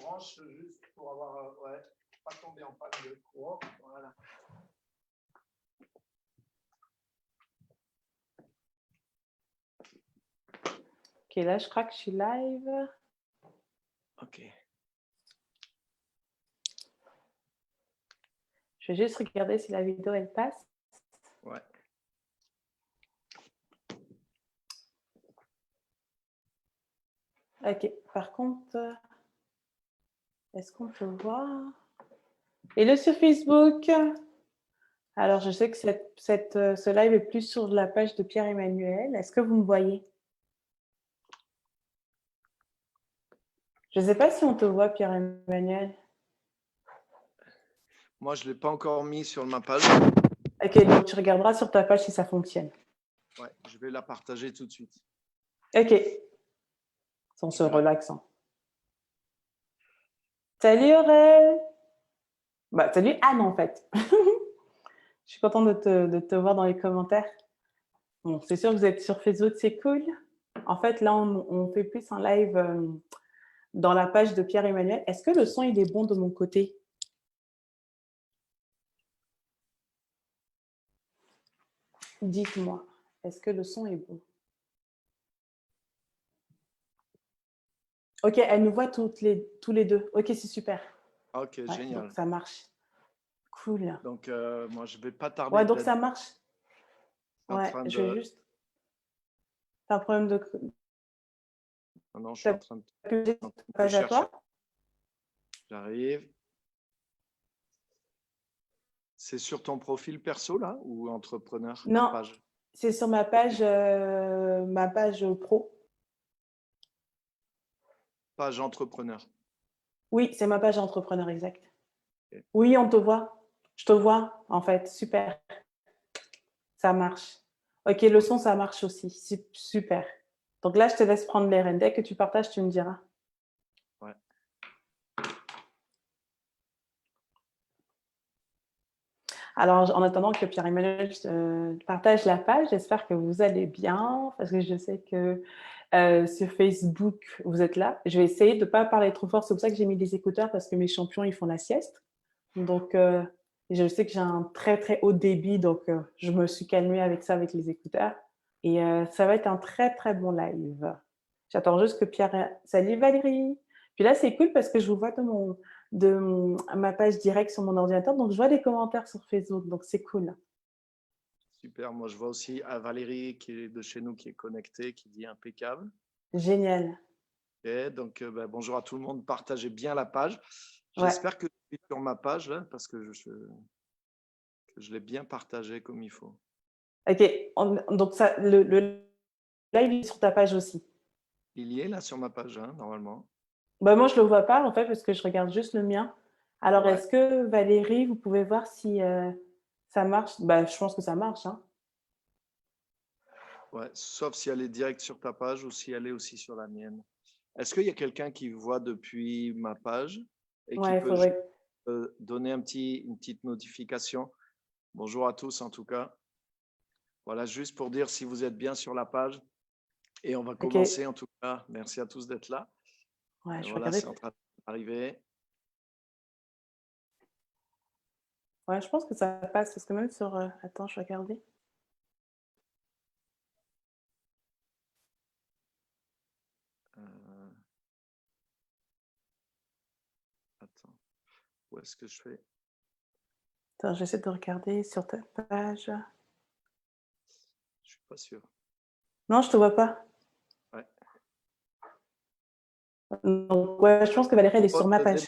branche juste pour avoir, ouais, pas tomber en panne de courant. Voilà. Ok, là, je crois que je suis live. Ok. Je vais juste regarder si la vidéo, elle passe. Ouais. Ok, par contre, est-ce qu'on peut voir? Et le sur Facebook? Alors, je sais que ce live est plus sur la page de Pierre-Emmanuel. Est-ce que vous me voyez? Je ne sais pas si on te voit, Pierre-Emmanuel. Moi, je ne l'ai pas encore mis sur ma page. Ok, donc tu regarderas sur ta page si ça fonctionne. Ouais, je vais la partager tout de suite. Ok. On se relaxe. Salut Aurel. Bah, salut Anne en fait. Je suis contente de te voir dans les commentaires. Bon, c'est sûr que vous êtes sur Facebook, c'est cool. En fait, là, on fait plus un live dans la page de Pierre-Emmanuel. Est-ce que le son, il est bon de mon côté? Dites-moi, est-ce que le son est bon? Ok, elle nous voit tous les deux. Ok, c'est super. Ok, Ouais, génial. donc ça marche. Cool. Donc, moi, je ne vais pas tarder. Ouais, donc ça marche. Ouais, je vais juste... T'as un problème de... Non, je suis en train de page à toi. J'arrive. C'est sur ton profil perso, là, ou entrepreneur? Non, c'est sur ma page pro. Page entrepreneur. Oui, c'est ma page entrepreneur, exact. Okay. Oui, on te voit. Je te vois, en fait. Super. Ça marche. Ok, le son, ça marche aussi. Super. Donc là, je te laisse prendre les rênes. Dès que tu partages, tu me diras. Ouais. Alors, en attendant que Pierre-Emmanuel partage la page, j'espère que vous allez bien, parce que je sais que sur Facebook, vous êtes là. Je vais essayer de ne pas parler trop fort. C'est pour ça que j'ai mis des écouteurs, parce que mes champions, ils font la sieste. Donc, je sais que j'ai un très, très haut débit, donc je me suis calmée avec ça, avec les écouteurs. Et ça va être un très, très bon live. J'attends juste que Pierre... Salut Valérie! Puis là, c'est cool parce que je vous vois de ma page directe sur mon ordinateur, donc je vois des commentaires sur Facebook, donc c'est cool. Super, moi je vois aussi Valérie qui est de chez nous qui est connectée, qui dit impeccable. Génial. Okay, donc bonjour à tout le monde, partagez bien la page. Ouais. J'espère que tu es sur ma page là, parce que je l'ai bien partagé comme il faut. Ok, donc ça, le live est sur ta page aussi. Il y est là sur ma page, hein, normalement. Bah, moi, je ne le vois pas en fait parce que je regarde juste le mien. Alors, Ouais. est-ce que Valérie, vous pouvez voir si ça marche? Bah, je pense que ça marche. Hein. Ouais, sauf si elle est directe sur ta page ou si elle est aussi sur la mienne. Est-ce qu'il y a quelqu'un qui voit depuis ma page et qui peut donner une petite notification? Bonjour à tous en tout cas. Voilà, juste pour dire si vous êtes bien sur la page. Et on va commencer en tout cas. Merci à tous d'être là. Ouais, voilà, c'est en train d'arriver. Ouais, je pense que ça passe parce que même sur... Attends, je vais regarder. Attends, où est-ce que je fais? Attends, j'essaie de regarder sur ta page. Je suis pas sûr. Non, je te vois pas. Ouais. Donc, ouais, je pense que Valérie, elle est sur ma page.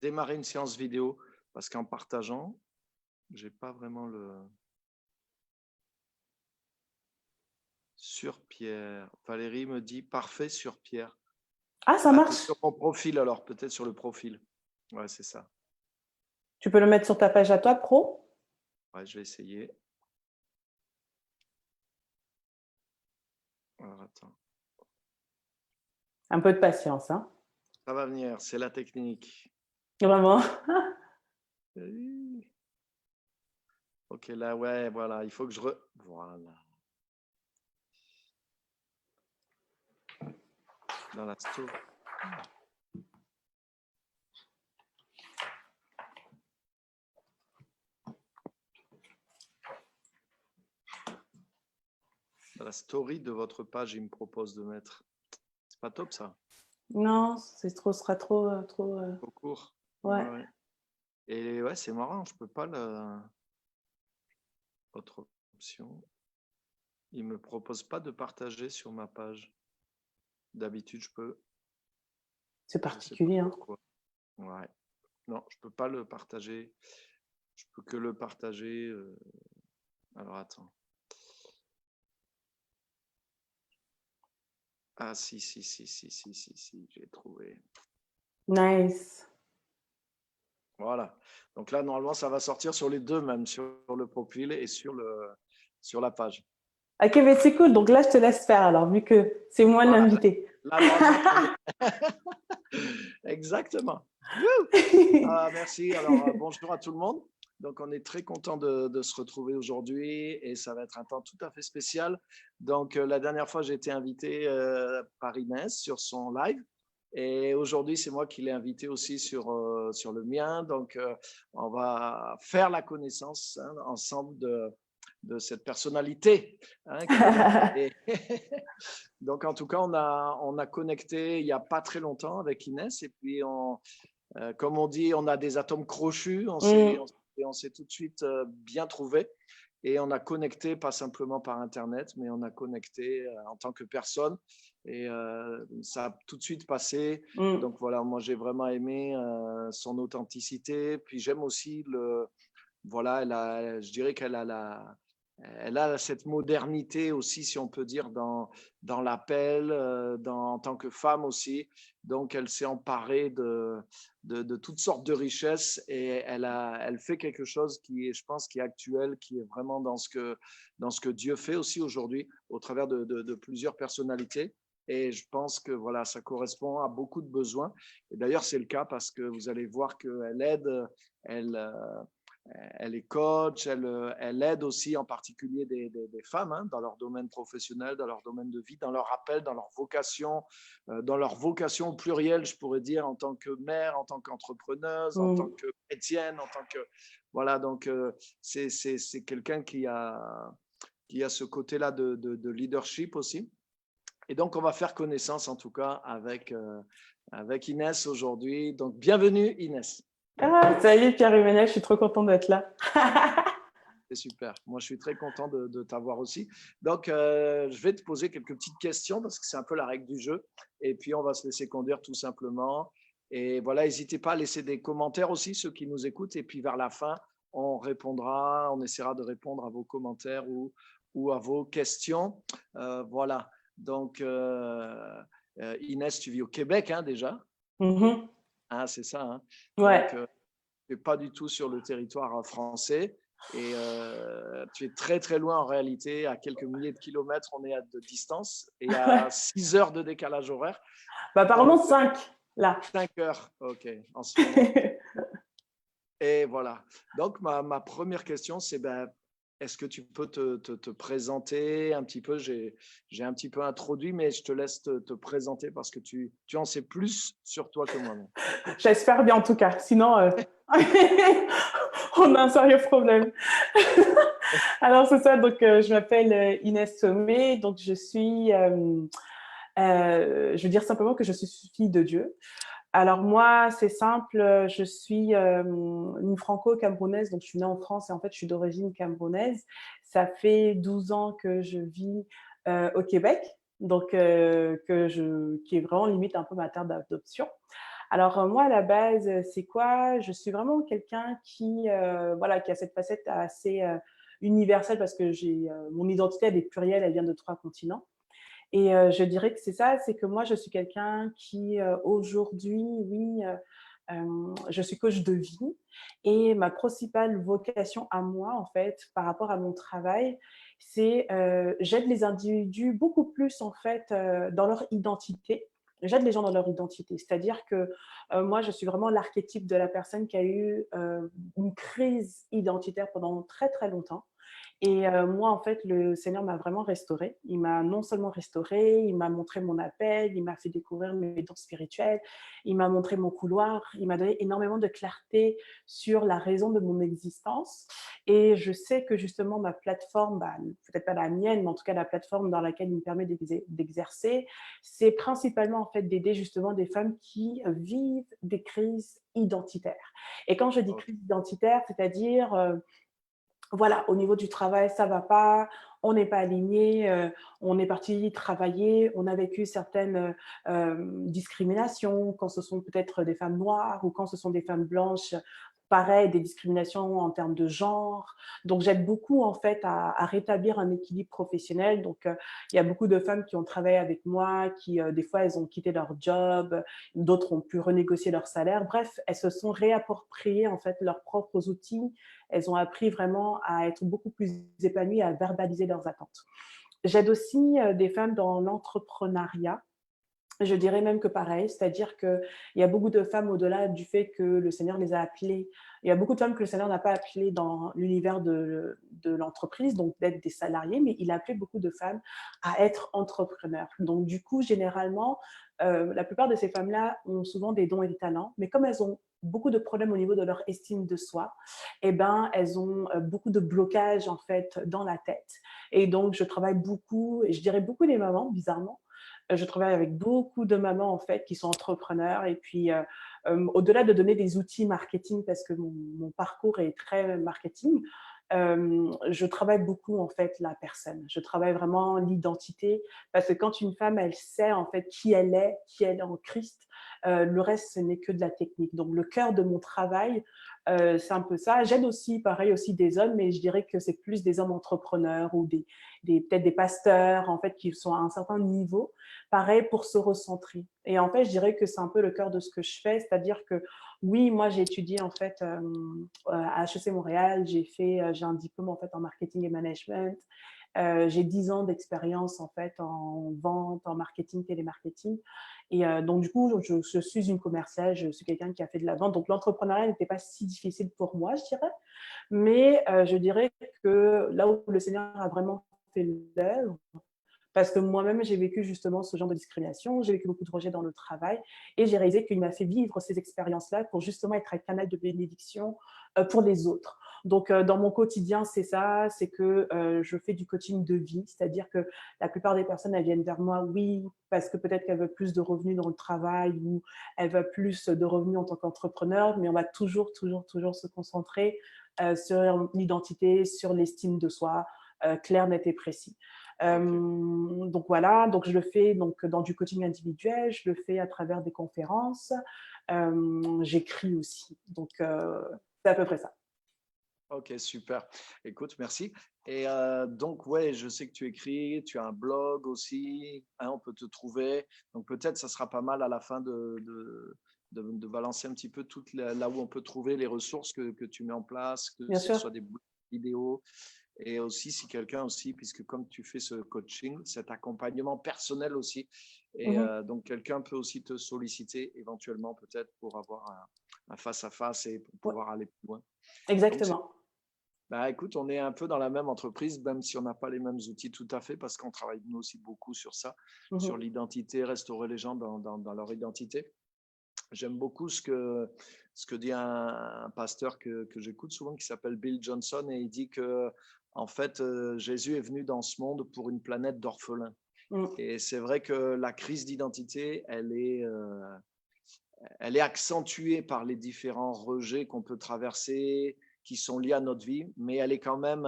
Démarrer une séance vidéo parce qu'en partageant, j'ai pas vraiment le... Sur Pierre. Valérie me dit parfait sur Pierre. Ah, ça marche. Sur mon profil alors, peut-être sur le profil. Ouais, c'est ça. Tu peux le mettre sur ta page à toi, pro? Ouais, je vais essayer. Alors, attends. Un peu de patience, hein. Ça va venir, c'est la technique. Vraiment. Ok, là, ouais, voilà, il faut que je... Voilà. Dans la story. Dans la story de votre page, il me propose de mettre. C'est pas top ça. Non, ce sera trop. Trop court. Ouais. Ouais. Et ouais, c'est marrant, je peux pas le. Autre option. Il me propose pas de partager sur ma page. D'habitude, je peux. C'est particulier. Hein. Ouais. Non, je peux pas le partager. Je peux que le partager. Alors attends. Ah si, j'ai trouvé. Nice. Voilà. Donc là, normalement, ça va sortir sur les deux, même sur le profil et sur la page. Ok, mais c'est cool. Donc là, je te laisse faire alors, vu que c'est moi l'invité. Là, normalement, exactement. Merci. Alors, bonjour à tout le monde. Donc, on est très content de se retrouver aujourd'hui et ça va être un temps tout à fait spécial. Donc, la dernière fois, j'ai été invité par Inès sur son live et aujourd'hui, c'est moi qui l'ai invité aussi sur le mien. Donc, on va faire la connaissance ensemble de cette personnalité. Donc, en tout cas, on a connecté il n'y a pas très longtemps avec Inès et puis comme on dit, on a des atomes crochus, on s'est tout de suite bien trouvé et on a connecté, pas simplement par Internet, mais on a connecté en tant que personne et ça a tout de suite passé. Donc voilà, moi j'ai vraiment aimé son authenticité, puis j'aime aussi voilà, je dirais qu'elle a elle a cette modernité aussi, si on peut dire, dans l'appel, en tant que femme aussi. Donc, elle s'est emparée de toutes sortes de richesses et elle fait quelque chose qui est, je pense, qui est actuel, qui est vraiment dans ce que Dieu fait aussi aujourd'hui, au travers de plusieurs personnalités. Et je pense que voilà, ça correspond à beaucoup de besoins. Et d'ailleurs, c'est le cas parce que vous allez voir qu'elle aide, elle est coach, elle aide aussi en particulier des femmes dans leur domaine professionnel, dans leur domaine de vie, dans leur appel, dans leur vocation au pluriel, je pourrais dire, en tant que mère, en tant qu'entrepreneuse, en tant que chrétienne, en tant que… Voilà, donc c'est quelqu'un qui a ce côté-là de leadership aussi. Et donc, on va faire connaissance en tout cas avec Inès aujourd'hui. Donc, bienvenue Inès. Ah, salut Pierre-Emmanuel, je suis trop contente d'être là. C'est super. Moi, je suis très content de t'avoir aussi. Donc, je vais te poser quelques petites questions parce que c'est un peu la règle du jeu. Et puis, on va se laisser conduire tout simplement. Et voilà, n'hésitez pas à laisser des commentaires aussi, ceux qui nous écoutent. Et puis, vers la fin, on essaiera de répondre à vos commentaires ou à vos questions. Voilà. Donc, Inès, tu vis au Québec déjà. Ah, c'est ça. Hein. Ouais. Donc, tu n'es pas du tout sur le territoire français. Et tu es très très loin en réalité, à quelques milliers de kilomètres, on est de distance et à 6 heures de décalage horaire. Bah, apparemment 5 là. 5 heures, ok, en ce moment. Et voilà. Donc ma première question, c'est est-ce que tu peux te présenter un petit peu? J'ai un petit peu introduit, mais je te laisse te présenter parce que tu en sais plus sur toi que moi-même. J'espère bien en tout cas, sinon on a un sérieux problème. Alors c'est ça, donc je m'appelle Inès Sommet, donc je suis, je veux dire simplement que je suis fille de Dieu. Alors moi, c'est simple, je suis une franco-camerounaise, donc je suis née en France et en fait je suis d'origine camerounaise. Ça fait 12 ans que je vis au Québec, donc qui est vraiment limite un peu ma terre d'adoption. Alors moi à la base, c'est quoi? Je suis vraiment quelqu'un qui voilà, qui a cette facette assez universelle parce que mon identité elle est plurielle, elle vient de 3 continents. Et je dirais que c'est ça, c'est que moi, je suis quelqu'un qui, aujourd'hui, oui, je suis coach de vie et ma principale vocation à moi, en fait, par rapport à mon travail, c'est j'aide les individus beaucoup plus, en fait, dans leur identité. J'aide les gens dans leur identité. C'est-à-dire que moi, je suis vraiment l'archétype de la personne qui a eu une crise identitaire pendant très, très longtemps. Et moi, en fait, le Seigneur m'a vraiment restaurée. Il m'a non seulement restaurée, il m'a montré mon appel, il m'a fait découvrir mes dons spirituels, il m'a montré mon couloir, il m'a donné énormément de clarté sur la raison de mon existence. Et je sais que justement, ma plateforme, bah, peut-être pas la mienne, mais en tout cas la plateforme dans laquelle il me permet d'exercer, c'est principalement en fait d'aider justement des femmes qui vivent des crises identitaires. Et quand je dis Ok. crise identitaire, c'est-à-dire voilà, au niveau du travail, ça va pas, on n'est pas aligné, on est parti travailler, on a vécu certaines discriminations, quand ce sont peut-être des femmes noires ou quand ce sont des femmes blanches, pareil, des discriminations en termes de genre. Donc, j'aide beaucoup en fait à rétablir un équilibre professionnel. Donc, il y a beaucoup de femmes qui ont travaillé avec moi, qui des fois, elles ont quitté leur job, d'autres ont pu renégocier leur salaire. Bref, elles se sont réappropriées en fait leurs propres outils, elles ont appris vraiment à être beaucoup plus épanouies, à verbaliser leurs attentes. J'aide aussi des femmes dans l'entrepreneuriat. Je dirais même que pareil, c'est-à-dire qu'il y a beaucoup de femmes au-delà du fait que le Seigneur les a appelées. Il y a beaucoup de femmes que le Seigneur n'a pas appelées dans l'univers de l'entreprise, donc d'être des salariés, mais il a appelé beaucoup de femmes à être entrepreneurs. Donc du coup, généralement, la plupart de ces femmes-là ont souvent des dons et des talents, mais comme elles ont beaucoup de problèmes au niveau de leur estime de soi, eh ben, elles ont beaucoup de blocages en fait dans la tête. Et donc, je travaille beaucoup, et je dirais beaucoup les mamans, bizarrement, je travaille avec beaucoup de mamans en fait qui sont entrepreneurs et puis au-delà de donner des outils marketing parce que mon parcours est très marketing, je travaille beaucoup en fait la personne. Je travaille vraiment l'identité parce que quand une femme elle sait en fait qui elle est en Christ, le reste ce n'est que de la technique. Donc le cœur de mon travail, c'est un peu ça. J'aide aussi, pareil, aussi des hommes, mais je dirais que c'est plus des hommes entrepreneurs ou peut-être des pasteurs en fait qui sont à un certain niveau pareil pour se recentrer. Et en fait, je dirais que c'est un peu le cœur de ce que je fais, c'est-à-dire que oui, moi j'ai étudié en fait à HEC Montréal, j'ai un diplôme en fait en marketing et management. J'ai 10 ans d'expérience en fait en vente, en marketing, télémarketing. Et donc du coup, je suis une commerciale, je suis quelqu'un qui a fait de la vente. Donc l'entrepreneuriat n'était pas si difficile pour moi, je dirais. Mais je dirais que là où le Seigneur a vraiment fait l'œuvre, parce que moi-même, j'ai vécu justement ce genre de discrimination, j'ai vécu beaucoup de rejets dans le travail et j'ai réalisé qu'il m'a fait vivre ces expériences-là pour justement être un canal de bénédiction pour les autres. Donc, dans mon quotidien, c'est ça, c'est que je fais du coaching de vie, c'est-à-dire que la plupart des personnes, elles viennent vers moi, oui, parce que peut-être qu'elles veulent plus de revenus dans le travail ou elles veulent plus de revenus en tant qu'entrepreneur, mais on va toujours, toujours, toujours se concentrer sur l'identité, sur l'estime de soi, clair, net et précis. Ok. Donc voilà, donc je le fais donc dans du coaching individuel, je le fais à travers des conférences, j'écris aussi. Donc c'est à peu près ça. Ok, super. Écoute, merci. Et donc, ouais, je sais que tu écris, tu as un blog aussi, hein, on peut te trouver. Donc, peut-être, ça sera pas mal à la fin de balancer un petit peu là où on peut trouver les ressources que tu mets en place, que Bien ce sûr. soit des vidéos. Et aussi, si quelqu'un aussi, puisque comme tu fais ce coaching, cet accompagnement personnel aussi, et Mhm. donc quelqu'un peut aussi te solliciter éventuellement peut-être pour avoir un face-à-face et pour Ouais, pouvoir aller plus loin. Donc, exactement. bah, écoute, on est un peu dans la même entreprise, même si on n'a pas les mêmes outils tout à fait, parce qu'on travaille nous aussi beaucoup sur ça, sur Mhm. l'identité, restaurer les gens dans leur identité. J'aime beaucoup ce que dit un pasteur que j'écoute souvent, qui s'appelle Bill Johnson, et il dit que, en fait, Jésus est venu dans ce monde pour une planète d'orphelins. Mm. Et c'est vrai que la crise d'identité, elle est accentuée par les différents rejets qu'on peut traverser, qui sont liés à notre vie, mais elle est quand même,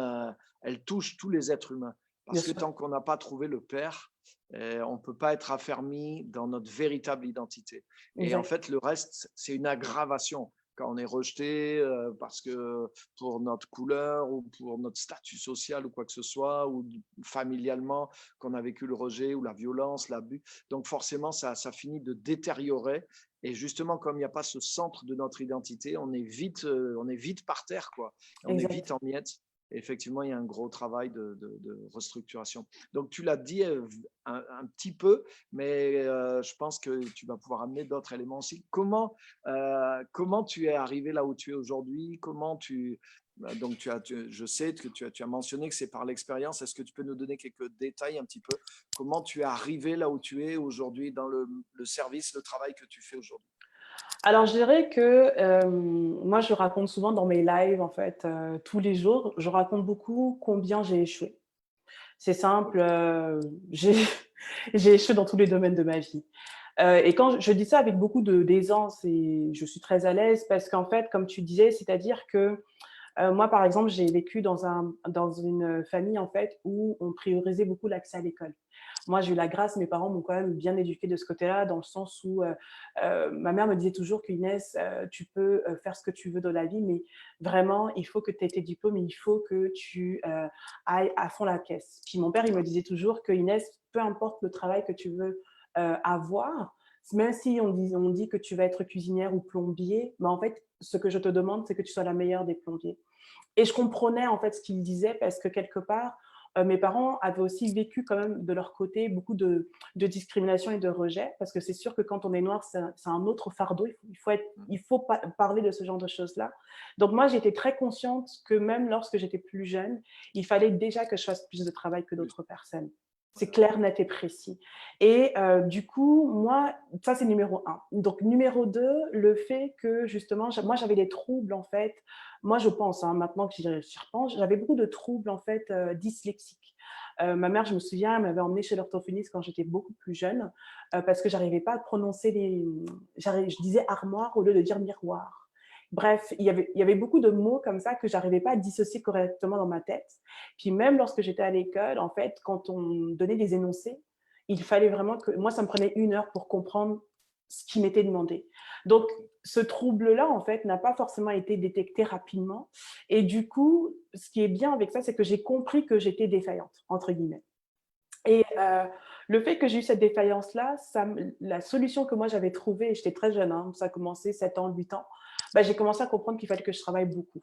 elle touche tous les êtres humains. Bien Parce que sûr. tant qu'on n'a pas trouvé le Père, on ne peut pas être affermi dans notre véritable identité. Et en Exact. fait, le reste, c'est une aggravation. Quand on est rejeté parce que pour notre couleur ou pour notre statut social ou quoi que ce soit, ou familialement, qu'on a vécu le rejet ou la violence, l'abus. Donc forcément, ça finit de détériorer. Et justement, comme il n'y a pas ce centre de notre identité, on est vite par terre, quoi. On est vite Exact. en miettes. Et effectivement, il y a un gros travail de restructuration. Donc, tu l'as dit un petit peu, mais je pense que tu vas pouvoir amener d'autres éléments aussi. Comment tu es arrivé là où tu es aujourd'hui? Donc, je sais que tu as mentionné que c'est par l'expérience. Est-ce que tu peux nous donner quelques détails un petit peu? Comment tu es arrivé là où tu es aujourd'hui dans le service, le travail que tu fais aujourd'hui? Alors, je dirais que moi, je raconte souvent dans mes lives, en fait, tous les jours, je raconte beaucoup combien j'ai échoué. C'est simple, Ok. j'ai j'ai échoué dans tous les domaines de ma vie. Et quand je dis ça avec beaucoup d'aisance et je suis très à l'aise parce qu'en fait, comme tu disais, c'est-à-dire que moi, par exemple, j'ai vécu dans une famille en fait où on priorisait beaucoup l'accès à l'école. Moi, j'ai eu la grâce, mes parents m'ont quand même bien éduquée de ce côté-là, dans le sens où ma mère me disait toujours qu'Inès, tu peux faire ce que tu veux dans la vie, mais vraiment, il faut que tu aies tes diplômes, il faut que tu ailles à fond la caisse. Puis mon père, il me disait toujours que Inès, peu importe le travail que tu veux avoir, même si on dit que tu vas être cuisinière ou plombier, mais en fait, ce que je te demande, c'est que tu sois la meilleure des plombiers. Et je comprenais en fait ce qu'il disait parce que quelque part, mes parents avaient aussi vécu quand même de leur côté beaucoup de discrimination et de rejet, parce que c'est sûr que quand on est noir, c'est un autre fardeau. Il faut parler de ce genre de choses-là. Donc moi, j'étais très consciente que même lorsque j'étais plus jeune, il fallait déjà que je fasse plus de travail que Plus. d'autres personnes. C'est Voilà. clair, net et précis. Et du coup, moi, ça c'est numéro un. Donc numéro deux, le fait que justement, moi j'avais des troubles en fait. Moi je pense, hein, maintenant que j'y repense, j'avais beaucoup de troubles en fait dyslexiques. Ma mère, je me souviens, elle m'avait emmenée chez l'orthophoniste quand j'étais beaucoup plus jeune parce que j'arrivais pas à prononcer je disais armoire au lieu de dire miroir. Bref, il y avait beaucoup de mots comme ça que j'arrivais pas à dissocier correctement dans ma tête. Puis même lorsque j'étais à l'école, en fait, quand on donnait des énoncés, il fallait vraiment que… Moi, ça me prenait 1 heure pour comprendre ce qui m'était demandé. Donc, Ok. ce trouble-là, en fait, n'a pas forcément été détecté rapidement. Et du coup, ce qui est bien avec ça, c'est que j'ai compris que j'étais défaillante, entre guillemets. Et le fait que j'ai eu cette défaillance-là, la solution que moi j'avais trouvée, et j'étais très jeune, hein, ça a commencé 7 ans, 8 ans, bah, j'ai commencé à comprendre qu'il fallait que je travaille beaucoup.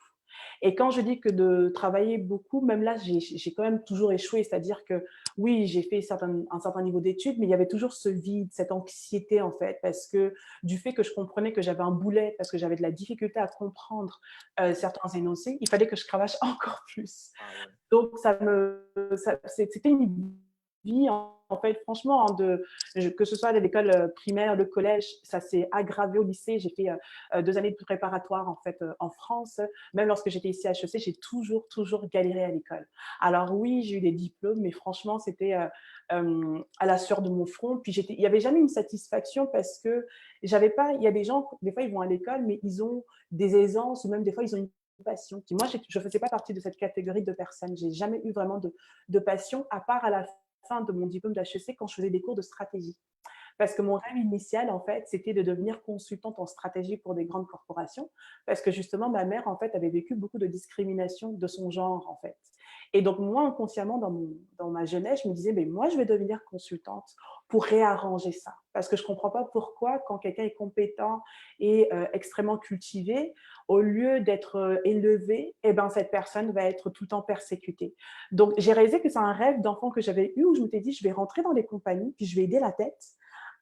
Et quand je dis que de travailler beaucoup, même là, j'ai quand même toujours échoué. C'est-à-dire que oui, j'ai fait un certain niveau d'études, mais il y avait toujours ce vide, cette anxiété en fait, parce que du fait que je comprenais que j'avais un boulet, parce que j'avais de la difficulté à comprendre certains énoncés, il fallait que je cravache encore plus. Ah ouais. Donc, c'était une vie, en fait, franchement, hein, que ce soit à l'école primaire, le collège, ça s'est aggravé au lycée. J'ai fait 2 années de préparatoire, en fait, en France. Même lorsque j'étais ici à HEC, j'ai toujours galéré à l'école. Alors oui, j'ai eu des diplômes, mais franchement, c'était à la sueur de mon front. Puis il n'y avait jamais une satisfaction parce que j'avais pas, il y a des gens, des fois, ils vont à l'école, mais ils ont des aisances ou même des fois, ils ont une passion. Puis moi, je ne faisais pas partie de cette catégorie de personnes. J'ai jamais eu vraiment de passion, à part à la fin de mon diplôme d'HEC quand je faisais des cours de stratégie. Parce que mon rêve initial, en fait, c'était de devenir consultante en stratégie pour des grandes corporations. Parce que justement, ma mère, en fait, avait vécu beaucoup de discrimination de son genre, en fait. Et donc, moi, inconsciemment, dans ma jeunesse, je me disais, mais moi, je vais devenir consultante pour réarranger ça. Parce que je ne comprends pas pourquoi, quand quelqu'un est compétent et extrêmement cultivé, au lieu d'être élevé, eh ben, cette personne va être tout le temps persécutée. Donc, j'ai réalisé que c'est un rêve d'enfant que j'avais eu où je m'étais dit, je vais rentrer dans les compagnies, puis je vais aider la tête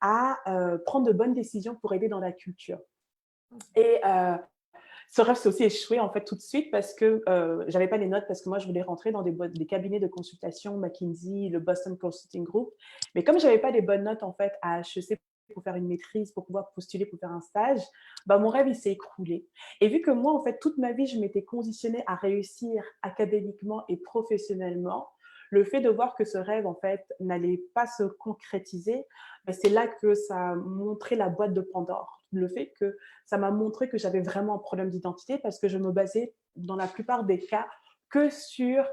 à prendre de bonnes décisions pour aider dans la culture. Et ce rêve s'est aussi échoué en fait tout de suite parce que j'avais pas les notes parce que moi je voulais rentrer dans des cabinets de consultation, McKinsey, le Boston Consulting Group. Mais comme j'avais pas les bonnes notes en fait à HEC pour faire une maîtrise, pour pouvoir postuler pour faire un stage, bah, mon rêve il s'est écroulé. Et vu que moi en fait toute ma vie je m'étais conditionnée à réussir académiquement et professionnellement, le fait de voir que ce rêve en fait n'allait pas se concrétiser, bah, c'est là que ça a montré la boîte de Pandore. Le fait que ça m'a montré que j'avais vraiment un problème d'identité parce que je me basais dans la plupart des cas que sur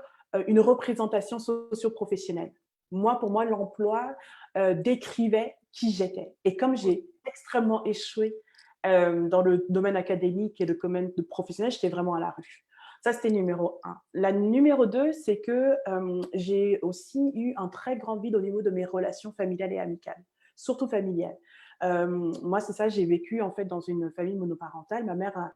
une représentation socio-professionnelle. Moi, pour moi, l'emploi décrivait qui j'étais. Et comme j'ai extrêmement échoué dans le domaine académique et le domaine professionnel, j'étais vraiment à la rue. Ça, c'était numéro un. La numéro deux, c'est que j'ai aussi eu un très grand vide au niveau de mes relations familiales et amicales, surtout familiales. Moi, c'est ça, j'ai vécu en fait dans une famille monoparentale. Ma mère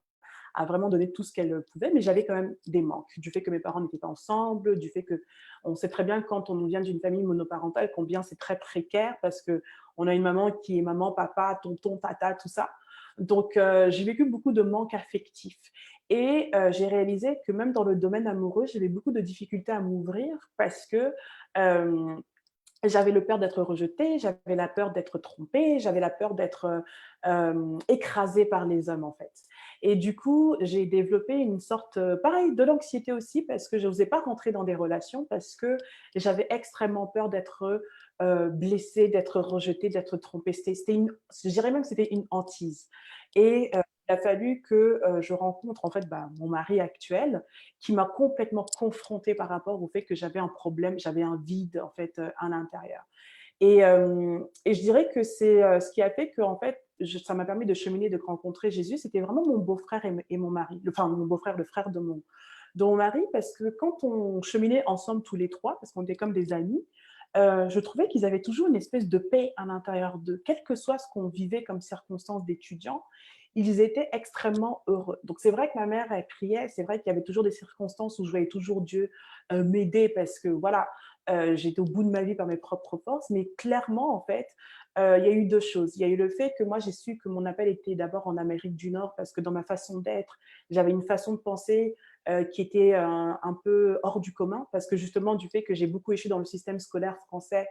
a vraiment donné tout ce qu'elle pouvait, mais j'avais quand même des manques du fait que mes parents n'étaient pas ensemble, du fait que on sait très bien quand on vient d'une famille monoparentale combien c'est très précaire parce que on a une maman qui est maman, papa, tonton, tata, tout ça. Donc, j'ai vécu beaucoup de manque affectif et j'ai réalisé que même dans le domaine amoureux, j'avais beaucoup de difficultés à m'ouvrir parce que, hem, j'avais le peur d'être rejetée, j'avais la peur d'être trompée, j'avais la peur d'être, écrasée par les hommes, en fait. Et du coup, j'ai développé une sorte, pareil, de l'anxiété aussi parce que je n'osais pas rentrer dans des relations parce que j'avais extrêmement peur d'être, blessée, d'être rejetée, d'être trompée. C'était une je dirais même que c'était une hantise et il a fallu que, je rencontre, en fait, bah, mon mari actuel qui m'a complètement confrontée par rapport au fait que j'avais un problème, j'avais un vide en fait, à l'intérieur. Et je dirais que c'est, ce qui a fait qu'en fait, ça m'a permis de cheminer, de rencontrer Jésus. C'était vraiment mon beau-frère et mon mari, enfin mon beau-frère, le frère de mon mari, parce que quand on cheminait ensemble tous les 3, parce qu'on était comme des amis, je trouvais qu'ils avaient toujours une espèce de paix à l'intérieur d'eux. Quel que soit ce qu'on vivait comme circonstances d'étudiants, ils étaient extrêmement heureux. Donc c'est vrai que ma mère, elle priait, c'est vrai qu'il y avait toujours des circonstances où je voyais toujours Dieu, m'aider parce que voilà, j'étais au bout de ma vie par mes propres forces, mais clairement, en fait, il y a eu 2 choses. Il y a eu le fait que moi, j'ai su que mon appel était d'abord en Amérique du Nord parce que dans ma façon d'être, j'avais une façon de penser, qui était un peu hors du commun parce que justement du fait que j'ai beaucoup échoué dans le système scolaire français,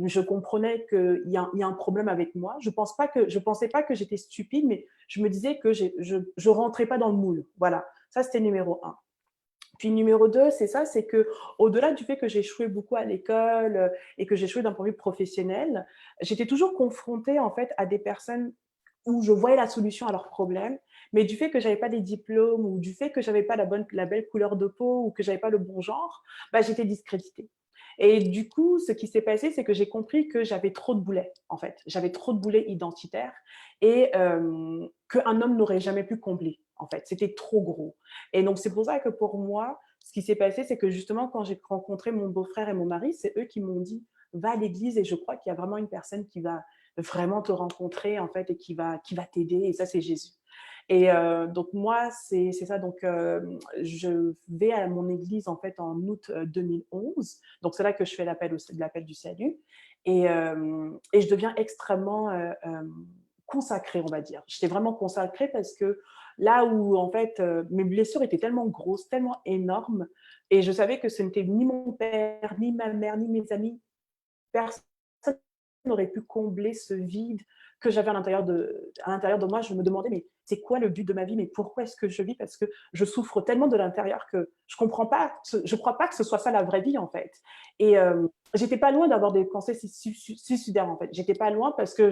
je comprenais qu'il y a un problème avec moi. Je pensais pas que j'étais stupide, mais je me disais que je rentrais pas dans le moule. Voilà, ça c'était numéro un. Puis numéro 2, c'est ça, c'est que au-delà du fait que j'ai échoué beaucoup à l'école et que j'ai échoué d'un point de vue professionnel, j'étais toujours confrontée en fait à des personnes où je voyais la solution à leurs problèmes, mais du fait que j'avais pas des diplômes ou du fait que j'avais pas la belle couleur de peau ou que j'avais pas le bon genre, bah, j'étais discréditée. Et du coup, ce qui s'est passé, c'est que j'ai compris que j'avais trop de boulets, en fait. J'avais trop de boulets identitaires et qu'un homme n'aurait jamais pu combler, en fait. C'était trop gros. Et donc, c'est pour ça que pour moi, ce qui s'est passé, c'est que justement, quand j'ai rencontré mon beau-frère et mon mari, c'est eux qui m'ont dit, va à l'église et je crois qu'il y a vraiment une personne qui va vraiment te rencontrer, en fait, et qui va t'aider. Et ça, c'est Jésus. Et donc moi, c'est ça. Donc je vais à mon église en fait en août 2011. Donc c'est là que je fais l'appel du salut. Et je deviens extrêmement consacrée, on va dire. J'étais vraiment consacrée parce que là où en fait mes blessures étaient tellement grosses, tellement énormes, et je savais que ce n'était ni mon père, ni ma mère, ni mes amis, personne n'aurait pu combler ce vide que j'avais à l'intérieur de moi. Je me demandais, mais c'est quoi le but de ma vie? Mais pourquoi est-ce que je vis? Parce que je souffre tellement de l'intérieur que je comprends pas, je crois pas que ce soit ça la vraie vie, en fait. Et j'étais pas loin d'avoir des pensées suicidaires, en fait. J'étais pas loin parce que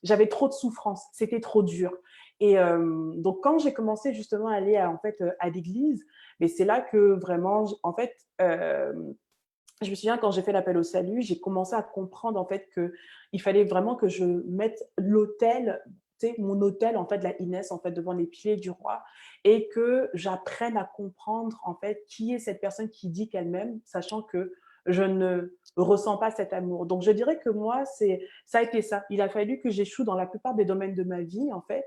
j'avais trop de souffrance. C'était trop dur. Et donc, quand j'ai commencé justement à aller en fait, à l'église, mais c'est là que vraiment, en fait, je me souviens quand j'ai fait l'appel au salut, j'ai commencé à comprendre en fait qu'il fallait vraiment que je mette l'autel, tu sais, mon autel en fait, la Inès en fait devant les pieds du roi et que j'apprenne à comprendre en fait qui est cette personne qui dit qu'elle m'aime, sachant que je ne ressens pas cet amour. Donc je dirais que moi, ça a été ça. Il a fallu que j'échoue dans la plupart des domaines de ma vie en fait,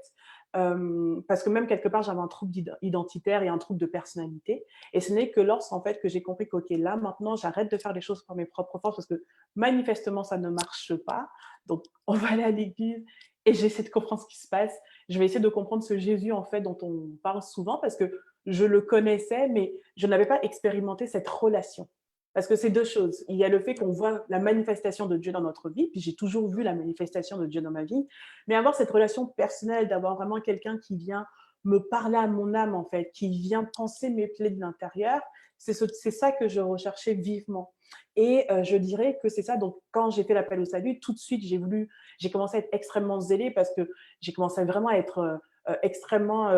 parce que même quelque part j'avais un trouble identitaire et un trouble de personnalité. Et ce n'est que lorsqu'en fait que j'ai compris que, OK, là, maintenant, j'arrête de faire les choses par mes propres forces parce que manifestement, ça ne marche pas. Donc, on va aller à l'église et j'essaie de comprendre ce qui se passe. Je vais essayer de comprendre ce Jésus, en fait, dont on parle souvent parce que je le connaissais, mais je n'avais pas expérimenté cette relation. Parce que c'est deux choses. Il y a le fait qu'on voit la manifestation de Dieu dans notre vie, puis j'ai toujours vu la manifestation de Dieu dans ma vie, mais avoir cette relation personnelle, d'avoir vraiment quelqu'un qui vient me parler à mon âme, en fait, qui vient penser mes plaies de l'intérieur, c'est ça que je recherchais vivement. Et je dirais que c'est ça. Donc, quand j'ai fait l'appel au salut, tout de suite, j'ai commencé à être extrêmement zélée parce que j'ai commencé vraiment à être extrêmement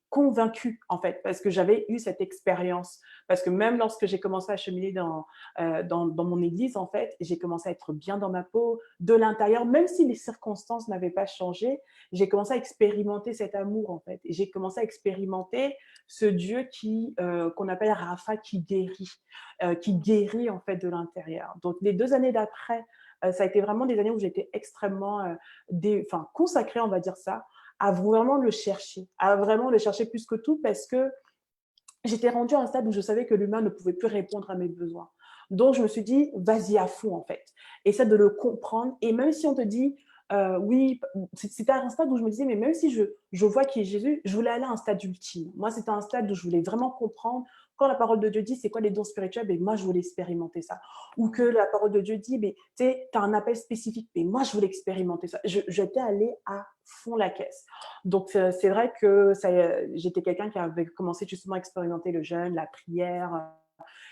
convaincue, en fait, parce que j'avais eu cette expérience. Parce que même lorsque j'ai commencé à cheminer dans mon église, en fait, j'ai commencé à être bien dans ma peau, de l'intérieur, même si les circonstances n'avaient pas changé, j'ai commencé à expérimenter cet amour, en fait. Et j'ai commencé à expérimenter ce Dieu qu'on appelle Rapha, qui guérit, en fait, de l'intérieur. Donc, les 2 années d'après, ça a été vraiment des années où j'étais extrêmement consacrée, on va dire ça, à vraiment le chercher plus que tout parce que j'étais rendue à un stade où je savais que l'humain ne pouvait plus répondre à mes besoins. Donc, je me suis dit, vas-y à fond, en fait. Essaie de le comprendre. Et même si on te dit, oui, c'était à un stade où je me disais, mais même si je vois qui est Jésus, je voulais aller à un stade ultime. Moi, c'était un stade où je voulais vraiment comprendre quand la parole de Dieu dit c'est quoi les dons spirituels, mais moi, je voulais expérimenter ça. Ou que la parole de Dieu dit, mais tu sais, tu as un appel spécifique, mais moi, je voulais expérimenter ça. J'étais allée à fond la caisse. Donc, c'est vrai que j'étais quelqu'un qui avait commencé justement à expérimenter le jeûne, la prière,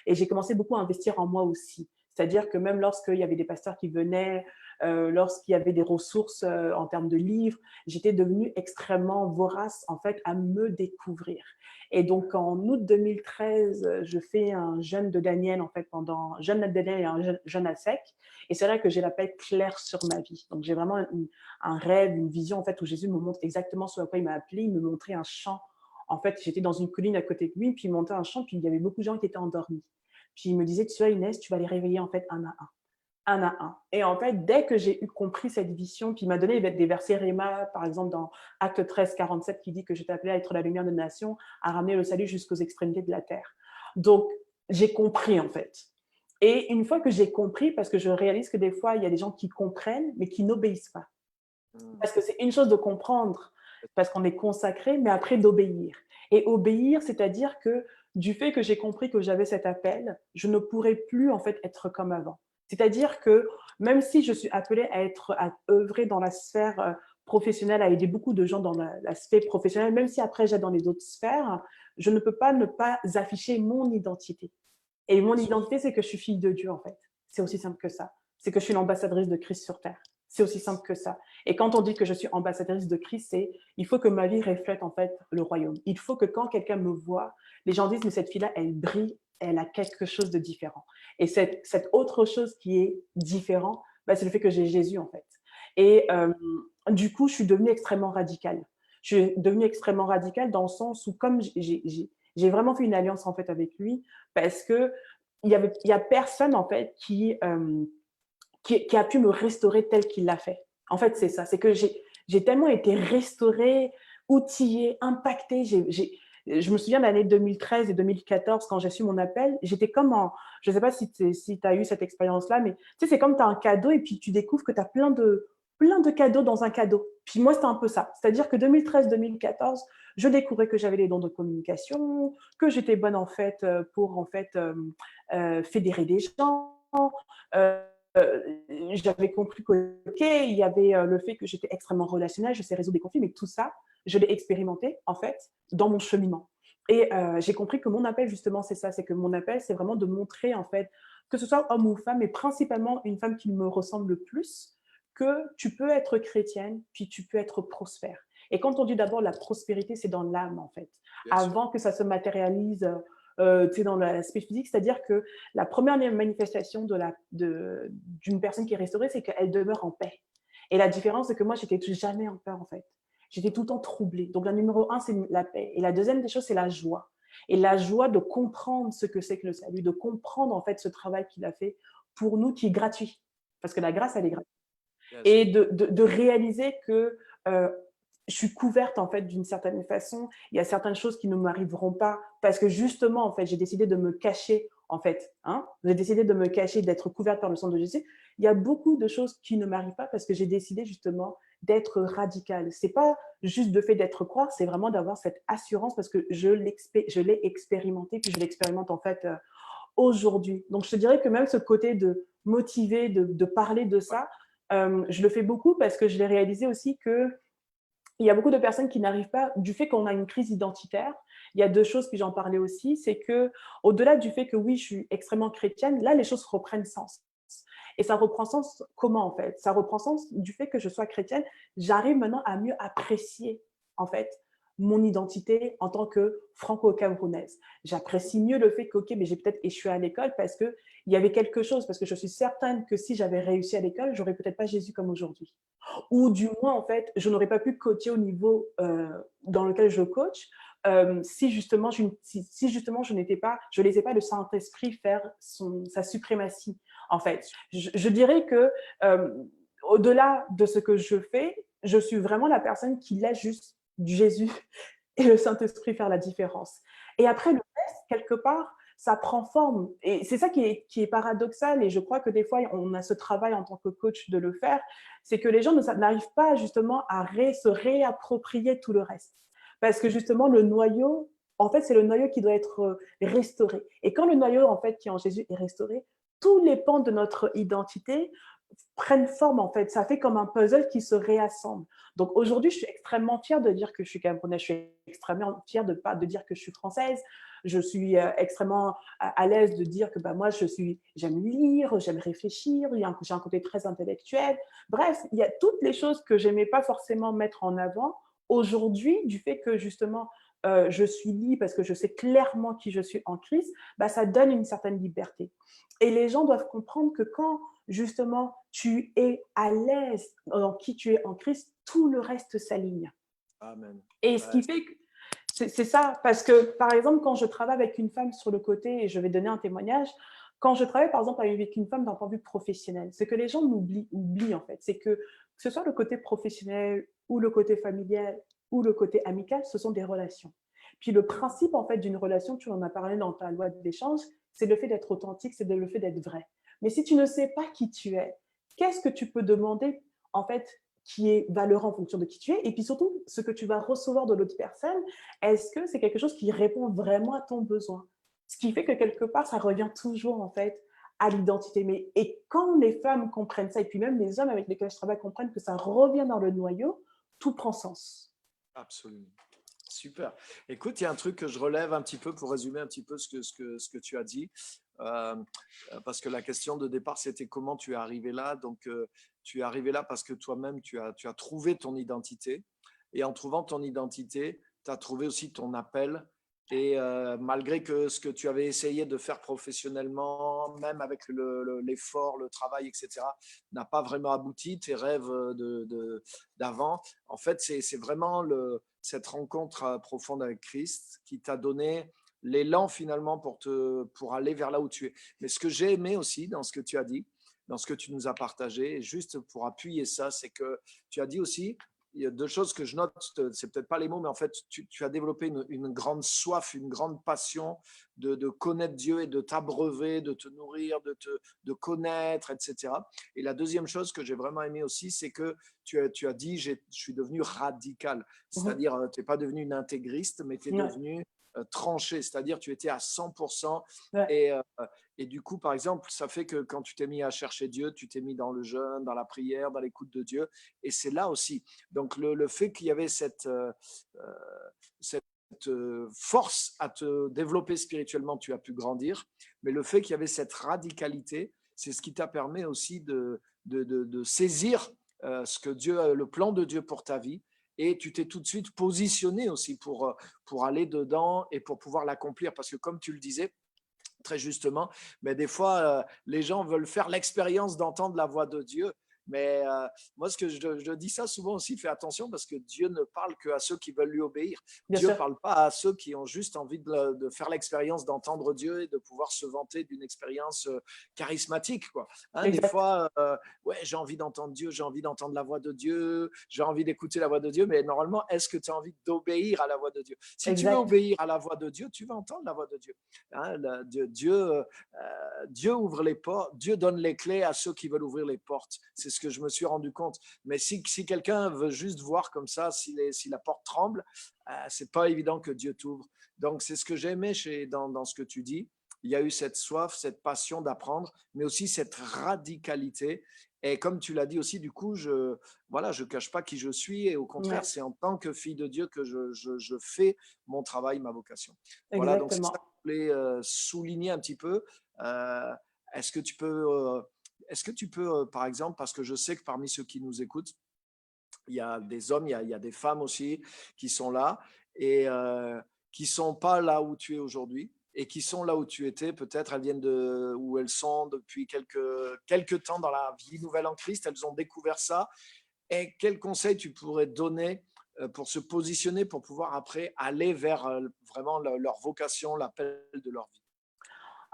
et j'ai commencé beaucoup à investir en moi aussi. C'est-à-dire que même lorsqu'il y avait des pasteurs qui venaient, lorsqu'il y avait des ressources en termes de livres, j'étais devenue extrêmement vorace en fait à me découvrir. Et donc en août 2013, je fais un jeûne de Daniel en fait jeûne de Daniel et un jeûne à sec. Et c'est là que j'ai la paix claire sur ma vie. Donc j'ai vraiment un rêve, une vision en fait où Jésus me montre exactement ce à quoi il m'a appelé. Il me montrait un champ. En fait, j'étais dans une colline à côté de lui, puis il montait un champ, puis il y avait beaucoup de gens qui étaient endormis. Puis il me disait, tu vois Inès, tu vas les réveiller en fait un à un. Un à un. Et en fait, dès que j'ai eu compris cette vision, puis il m'a donné des versets Réma, par exemple dans Acte 13, 47, qui dit que je t'ai appelé à être la lumière des nations, à ramener le salut jusqu'aux extrémités de la terre. Donc, j'ai compris en fait. Et une fois que j'ai compris, parce que je réalise que des fois, il y a des gens qui comprennent, mais qui n'obéissent pas. Parce que c'est une chose de comprendre, parce qu'on est consacré, mais après d'obéir. Et obéir, c'est-à-dire que du fait que j'ai compris que j'avais cet appel, je ne pourrais plus en fait être comme avant. C'est-à-dire que même si je suis appelée à œuvrer dans la sphère professionnelle, à aider beaucoup de gens dans la sphère professionnelle, même si après j'ai dans les autres sphères, je ne peux pas ne pas afficher mon identité. Et mon identité, c'est que je suis fille de Dieu, en fait. C'est aussi simple que ça. C'est que je suis l'ambassadrice de Christ sur Terre. C'est aussi simple que ça. Et quand on dit que je suis ambassadrice de Christ, c'est il faut que ma vie reflète en fait le royaume. Il faut que quand quelqu'un me voit, les gens disent mais cette fille-là, elle brille, elle a quelque chose de différent. Et cette autre chose qui est différent, bah, c'est le fait que j'ai Jésus en fait. Et du coup, je suis devenue extrêmement radicale. Je suis devenue extrêmement radicale dans le sens où comme j'ai vraiment fait une alliance en fait avec lui parce que il y a personne en fait qui a pu me restaurer tel qu'il l'a fait. En fait, c'est ça. C'est que j'ai tellement été restaurée, outillée, impactée. Je me souviens de l'année 2013 et 2014, quand j'ai su mon appel, j'étais comme en… Je ne sais pas si tu as eu cette expérience-là, mais tu sais, c'est comme tu as un cadeau et puis tu découvres que tu as plein de cadeaux dans un cadeau. Puis moi, c'était un peu ça. C'est-à-dire que 2013-2014, je découvrais que j'avais les dons de communication, que j'étais bonne en fait pour en fait fédérer des gens. Euh, J'avais compris qu'il y avait le fait que j'étais extrêmement relationnelle, je sais résoudre des conflits, mais tout ça, je l'ai expérimenté, en fait, dans mon cheminement. Et j'ai compris que mon appel, justement, c'est ça, c'est que mon appel, c'est vraiment de montrer, en fait, que ce soit homme ou femme, mais principalement une femme qui me ressemble le plus, que tu peux être chrétienne, puis tu peux être prospère. Et quand on dit d'abord la prospérité, c'est dans l'âme, en fait. Bien sûr. Avant que ça se matérialise dans l'aspect physique, c'est-à-dire que la première manifestation d'une personne qui est restaurée, c'est qu'elle demeure en paix. Et la différence, c'est que moi, j'étais jamais en paix, en fait. J'étais tout le temps troublée. Donc, la numéro un, c'est la paix. Et la deuxième des choses, c'est la joie. Et la joie de comprendre ce que c'est que le salut, de comprendre, en fait, ce travail qu'il a fait pour nous, qui est gratuit. Parce que la grâce, elle est gratuite. Et de réaliser que je suis couverte en fait d'une certaine façon. Il y a certaines choses qui ne m'arriveront pas parce que justement en fait j'ai décidé de me cacher en fait. J'ai décidé de me cacher, d'être couverte par le sang de Jésus. Il y a beaucoup de choses qui ne m'arrivent pas parce que j'ai décidé justement d'être radicale. C'est pas juste de fait d'être croire, c'est vraiment d'avoir cette assurance parce que je l'ai expérimenté puis je l'expérimente en fait aujourd'hui. Donc je te dirais que même ce côté de motiver, de parler de ça, je le fais beaucoup parce que je l'ai réalisé aussi que il y a beaucoup de personnes qui n'arrivent pas, du fait qu'on a une crise identitaire, il y a deux choses, puis j'en parlais aussi, c'est que au-delà du fait que oui, je suis extrêmement chrétienne, là, les choses reprennent sens. Et ça reprend sens comment, en fait? Ça reprend sens du fait que je sois chrétienne, j'arrive maintenant à mieux apprécier, en fait, mon identité en tant que franco-camerounaise. J'apprécie mieux le fait que, OK, mais j'ai peut-être échoué à l'école parce qu'il y avait quelque chose, parce que je suis certaine que si j'avais réussi à l'école, j'aurais peut-être pas Jésus comme aujourd'hui. Ou du moins, en fait, je n'aurais pas pu coacher au niveau dans lequel je coach si justement je n'étais pas, je laissais pas le Saint-Esprit faire sa suprématie. En fait, je dirais que au-delà de ce que je fais, je suis vraiment la personne qui laisse juste du Jésus et le Saint-Esprit faire la différence. Et après, le reste, quelque part, ça prend forme. Et c'est ça qui est paradoxal, et je crois que des fois, on a ce travail en tant que coach de le faire, c'est que les gens n'arrivent pas justement à se réapproprier tout le reste. Parce que justement, le noyau, en fait, c'est le noyau qui doit être restauré. Et quand le noyau, en fait, qui est en Jésus est restauré, tous les pans de notre identité prennent forme, en fait. Ça fait comme un puzzle qui se réassemble. Donc aujourd'hui, je suis extrêmement fière de dire que je suis camerounaise, je suis extrêmement fière de dire que je suis française, je suis extrêmement à l'aise de dire que bah, moi, j'aime lire, j'aime réfléchir, j'ai un côté très intellectuel. Bref, il y a toutes les choses que j'aimais pas forcément mettre en avant. Aujourd'hui, du fait que justement, je suis libre parce que je sais clairement qui je suis en Christ, bah, ça donne une certaine liberté. Et les gens doivent comprendre que quand justement tu es à l'aise dans qui tu es en Christ, tout le reste s'aligne. Amen. Et ce qui fait que c'est ça, parce que par exemple, quand je travaille avec une femme sur le côté, et je vais donner un témoignage, quand je travaille par exemple avec une femme d'un point de vue professionnel, ce que les gens oublient en fait, c'est que ce soit le côté professionnel ou le côté familial ou le côté amical, ce sont des relations. Puis le principe en fait d'une relation, tu en as parlé dans ta loi d'échange, c'est le fait d'être authentique, c'est le fait d'être vrai. Mais si tu ne sais pas qui tu es, qu'est-ce que tu peux demander en fait qui est valeureux en fonction de qui tu es, et puis surtout ce que tu vas recevoir de l'autre personne, est-ce que c'est quelque chose qui répond vraiment à ton besoin? Ce qui fait que quelque part, ça revient toujours en fait à l'identité. Et quand les femmes comprennent ça, et puis même les hommes avec lesquels je travaille comprennent que ça revient dans le noyau, tout prend sens. Absolument. Super. Écoute, il y a un truc que je relève un petit peu pour résumer un petit peu ce que tu as dit. Euh, Parce que la question de départ, c'était comment tu es arrivé là. Donc, tu es arrivé là parce que toi-même, tu as trouvé ton identité. Et en trouvant ton identité, tu as trouvé aussi ton appel. Et malgré que ce que tu avais essayé de faire professionnellement, même avec l'effort, le travail, etc., n'a pas vraiment abouti, tes rêves d'avant, en fait, c'est vraiment cette rencontre profonde avec Christ qui t'a donné l'élan finalement pour aller vers là où tu es. Mais ce que j'ai aimé aussi dans ce que tu as dit, dans ce que tu nous as partagé, et juste pour appuyer ça, c'est que tu as dit aussi, il y a deux choses que je note, c'est peut-être pas les mots, mais en fait, tu as développé une grande soif, une grande passion de connaître Dieu et de t'abreuver, de te nourrir, de connaître, etc. Et la deuxième chose que j'ai vraiment aimé aussi, c'est que tu as dit, je suis devenu radical. Mhm. C'est-à-dire, tu n'es pas devenu une intégriste, mais tu es Ouais. devenu tranché, c'est-à-dire tu étais à 100%. Ouais. Et, et du coup, par exemple, ça fait que quand tu t'es mis à chercher Dieu, tu t'es mis dans le jeûne, dans la prière, dans l'écoute de Dieu. Et c'est là aussi. Donc, le fait qu'il y avait cette force à te développer spirituellement, tu as pu grandir. Mais le fait qu'il y avait cette radicalité, c'est ce qui t'a permis aussi de saisir ce que Dieu, le plan de Dieu pour ta vie. Et tu t'es tout de suite positionné aussi pour aller dedans et pour pouvoir l'accomplir. Parce que comme tu le disais, très justement, mais des fois, les gens veulent faire l'expérience d'entendre la voix de Dieu. Mais moi, je dis ça souvent aussi, fais attention parce que Dieu ne parle qu'à ceux qui veulent lui obéir. Bien Dieu ne sûr. parle pas à ceux qui ont juste envie de faire l'expérience d'entendre Dieu et de pouvoir se vanter d'une expérience charismatique, quoi. Hein, des Exact. fois, ouais, j'ai envie d'entendre Dieu, j'ai envie d'entendre la voix de Dieu, j'ai envie d'écouter la voix de Dieu, mais normalement, est-ce que tu as envie d'obéir à la voix de Dieu? Si tu veux Exact. obéir à la voix de Dieu, tu vas entendre la voix de Dieu. Hein, Dieu ouvre les portes, Dieu donne les clés à ceux qui veulent ouvrir les portes. C'est ce que je me suis rendu compte. Mais si quelqu'un veut juste voir comme ça, si la porte tremble, c'est pas évident que Dieu t'ouvre. Donc c'est ce que j'ai aimé dans ce que tu dis. Il y a eu cette soif, cette passion d'apprendre, mais aussi cette radicalité. Et comme tu l'as dit aussi, du coup, je cache pas qui je suis. Et au contraire, Ouais. c'est en tant que fille de Dieu que je fais mon travail, ma vocation. Voilà, donc c'est ça Exactement. que je voulais souligner un petit peu. Euh, est-ce que tu peux, par exemple, parce que je sais que parmi ceux qui nous écoutent, il y a des hommes, il y a des femmes aussi qui sont là et qui sont pas là où tu es aujourd'hui et qui sont là où tu étais. Peut-être elles viennent de où elles sont depuis quelques temps dans la vie nouvelle en Christ. Elles ont découvert ça. Et quels conseils tu pourrais donner pour se positionner, pour pouvoir après aller vers vraiment leur vocation, l'appel de leur vie?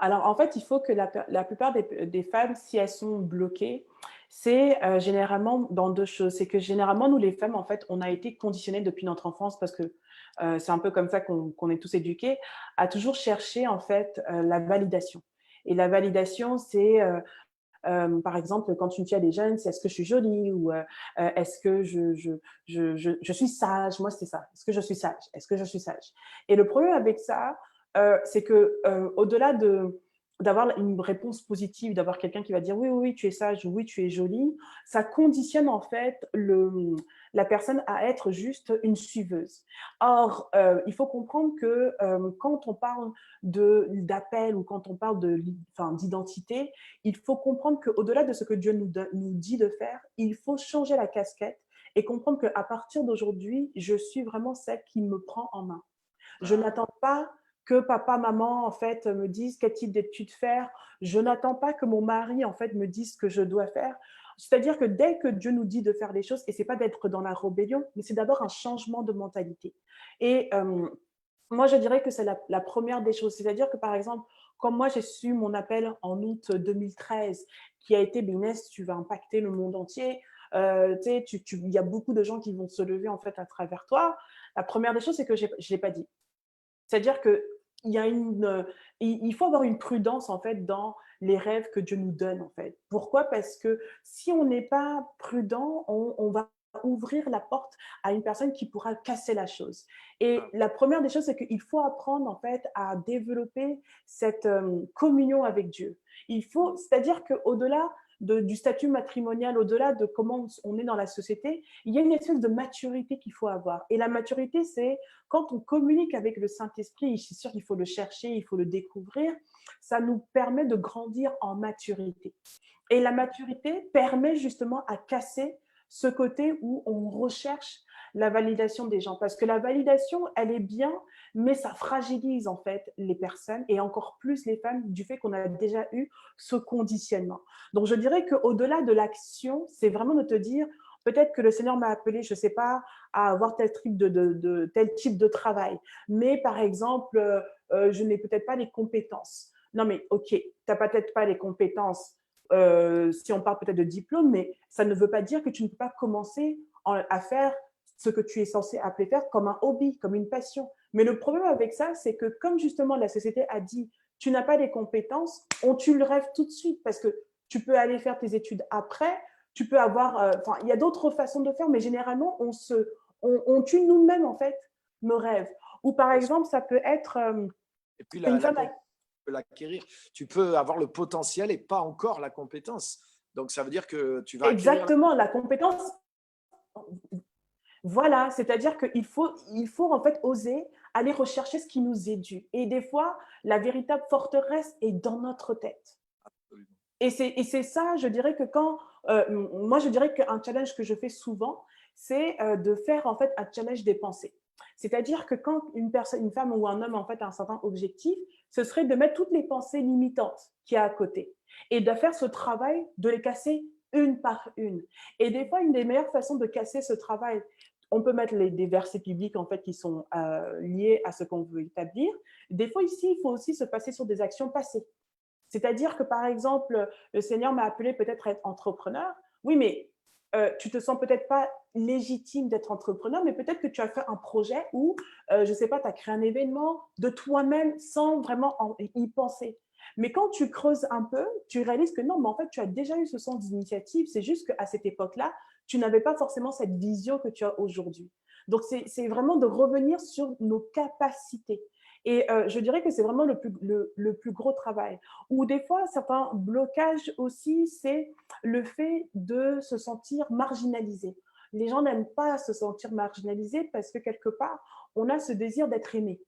Alors, en fait, il faut que la plupart des femmes, si elles sont bloquées, C'est généralement dans deux choses. C'est que généralement, nous les femmes, en fait, on a été conditionnées depuis notre enfance parce que c'est un peu comme ça qu'on est tous éduqués, à toujours chercher en fait la validation. Et la validation, c'est par exemple, quand une fille a des jeunes, c'est est-ce que je suis jolie ou est-ce que je suis sage. Moi, c'était ça. Est-ce que je suis sage? Est-ce que je suis sage? Et le problème avec ça, c'est que au-delà d'avoir une réponse positive, d'avoir quelqu'un qui va dire oui, oui, oui, tu es sage ou oui, tu es jolie, ça conditionne en fait la personne à être juste une suiveuse. Or, il faut comprendre que quand on parle d'appel ou quand on parle d'identité, il faut comprendre qu'au-delà de ce que Dieu nous dit de faire, il faut changer la casquette et comprendre qu'à partir d'aujourd'hui, je suis vraiment celle qui me prend en main. Je Ah, n'attends pas que papa, maman, en fait, me disent quel type d'études faire. Je n'attends pas que mon mari, en fait, me dise ce que je dois faire. C'est-à-dire que dès que Dieu nous dit de faire les choses, et c'est pas d'être dans la rébellion, mais c'est d'abord un changement de mentalité. Et moi, je dirais que c'est la première des choses. C'est-à-dire que, par exemple, comme moi, j'ai su mon appel en août 2013, qui a été, Bénès, tu vas impacter le monde entier. Il y a beaucoup de gens qui vont se lever, en fait, à travers toi. La première des choses, c'est que je ne l'ai pas dit. C'est-à-dire que il faut avoir une prudence en fait dans les rêves que Dieu nous donne en fait. Pourquoi? Parce que si on n'est pas prudent, on va ouvrir la porte à une personne qui pourra casser la chose. Et ah, la première des choses, c'est qu'il faut apprendre en fait à développer cette communion avec Dieu. C'est-à-dire qu'au-delà du statut matrimonial, au-delà de comment on est dans la société, il y a une espèce de maturité qu'il faut avoir. Et la maturité, c'est quand on communique avec le Saint-Esprit, je suis sûre qu'il faut le chercher, il faut le découvrir, ça nous permet de grandir en maturité. Et la maturité permet justement à casser ce côté où on recherche la validation des gens. Parce que la validation, elle est bien, mais ça fragilise en fait les personnes et encore plus les femmes du fait qu'on a déjà eu ce conditionnement. Donc je dirais qu'au-delà de l'action, c'est vraiment de te dire, peut-être que le Seigneur m'a appelé, je ne sais pas, à avoir tel type de travail. Mais par exemple, je n'ai peut-être pas les compétences. Non, mais OK, tu n'as peut-être pas les compétences si on parle peut-être de diplôme, mais ça ne veut pas dire que tu ne peux pas commencer à faire ce que tu es censé appeler faire comme un hobby, comme une passion. Mais le problème avec ça, c'est que comme justement la société a dit, tu n'as pas les compétences, on tue le rêve tout de suite parce que tu peux aller faire tes études après, tu peux avoir, il y a d'autres façons de faire, mais généralement, on tue nous-mêmes, en fait, nos rêves. Ou par bien sûr. exemple, ça peut être Et puis une la femme compétence, tu peux l'acquérir. Tu peux avoir le potentiel et pas encore la compétence. Donc ça veut dire que tu vas acquérir la exactement la compétence. Voilà, c'est-à-dire qu'il faut en fait oser aller rechercher ce qui nous est dû. Et des fois, la véritable forteresse est dans notre tête. compétence. Et c'est ça, je dirais que moi, je dirais qu'un challenge que je fais souvent, c'est de faire en fait un challenge des pensées. C'est-à-dire que quand une femme ou un homme en fait a un certain objectif, ce serait de mettre toutes les pensées limitantes qu'il y a à côté et de faire ce travail, de les casser une par une. Et des fois, une des meilleures façons de casser ce travail, on peut mettre des versets bibliques en fait qui sont liés à ce qu'on veut établir. Des fois ici, il faut aussi se passer sur des actions passées. C'est-à-dire que, par exemple, le Seigneur m'a appelé peut-être à être entrepreneur. Oui, mais tu te sens peut-être pas légitime d'être entrepreneur, mais peut-être que tu as fait un projet où, je ne sais pas, tu as créé un événement de toi-même sans vraiment y penser. Mais quand tu creuses un peu, tu réalises que non, mais en fait, tu as déjà eu ce sens d'initiative. C'est juste qu'à cette époque-là, tu n'avais pas forcément cette vision que tu as aujourd'hui. Donc, c'est vraiment de revenir sur nos capacités. Et je dirais que c'est vraiment le plus gros travail. Ou des fois, certains blocages aussi, c'est le fait de se sentir marginalisé. Les gens n'aiment pas se sentir marginalisés parce que quelque part, on a ce désir d'être aimé.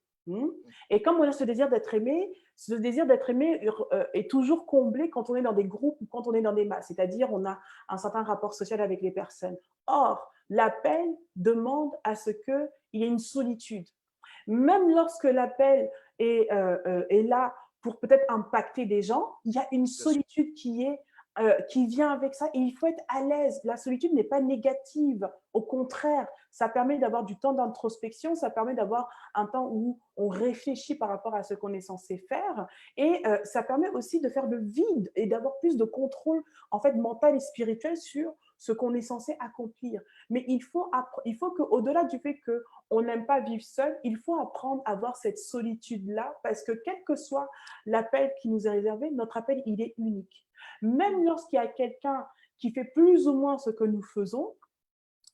Et comme on a ce désir d'être aimé, ce désir d'être aimé est toujours comblé quand on est dans des groupes ou quand on est dans des masses, c'est-à-dire on a un certain rapport social avec les personnes. Or, l'appel demande à ce qu'il y ait une solitude. Même lorsque l'appel est là pour peut-être impacter des gens, il y a une Bien sûr. solitude qui est qui vient avec ça. Et il faut être à l'aise. La solitude n'est pas négative. Au contraire, ça permet d'avoir du temps d'introspection, ça permet d'avoir un temps où on réfléchit par rapport à ce qu'on est censé faire. Et ça permet aussi de faire le vide et d'avoir plus de contrôle en fait, mental et spirituel sur ce qu'on est censé accomplir. Mais il faut qu'au-delà du fait qu'on n'aime pas vivre seul, il faut apprendre à avoir cette solitude-là parce que quel que soit l'appel qui nous est réservé, notre appel, il est unique. Même lorsqu'il y a quelqu'un qui fait plus ou moins ce que nous faisons,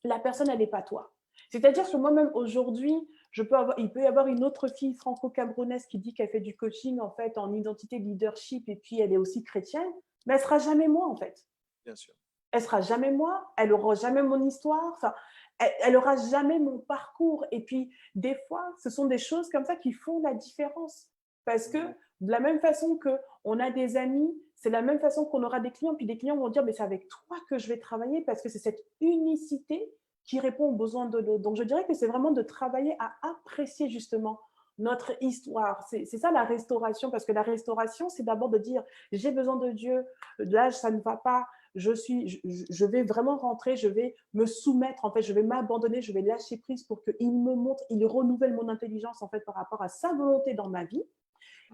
la personne, elle n'est pas toi. C'est-à-dire que moi-même, aujourd'hui, il peut y avoir une autre fille franco-camerounaise qui dit qu'elle fait du coaching en fait en identité leadership et puis elle est aussi chrétienne, mais elle ne sera jamais moi en fait. Bien sûr. Elle ne sera jamais moi, elle n'aura jamais mon histoire, enfin, elle n'aura jamais mon parcours. Et puis, des fois, ce sont des choses comme ça qui font la différence. Parce que de la même façon qu'on a des amis, c'est la même façon qu'on aura des clients, puis des clients vont dire, mais c'est avec toi que je vais travailler parce que c'est cette unicité qui répond aux besoins de l'autre. Donc, je dirais que c'est vraiment de travailler à apprécier justement notre histoire. C'est ça la restauration, parce que la restauration, c'est d'abord de dire, j'ai besoin de Dieu, là, ça ne va pas, je vais vraiment rentrer, je vais me soumettre, en fait, je vais m'abandonner, je vais lâcher prise pour qu'il me montre, il renouvelle mon intelligence, en fait, par rapport à sa volonté dans ma vie.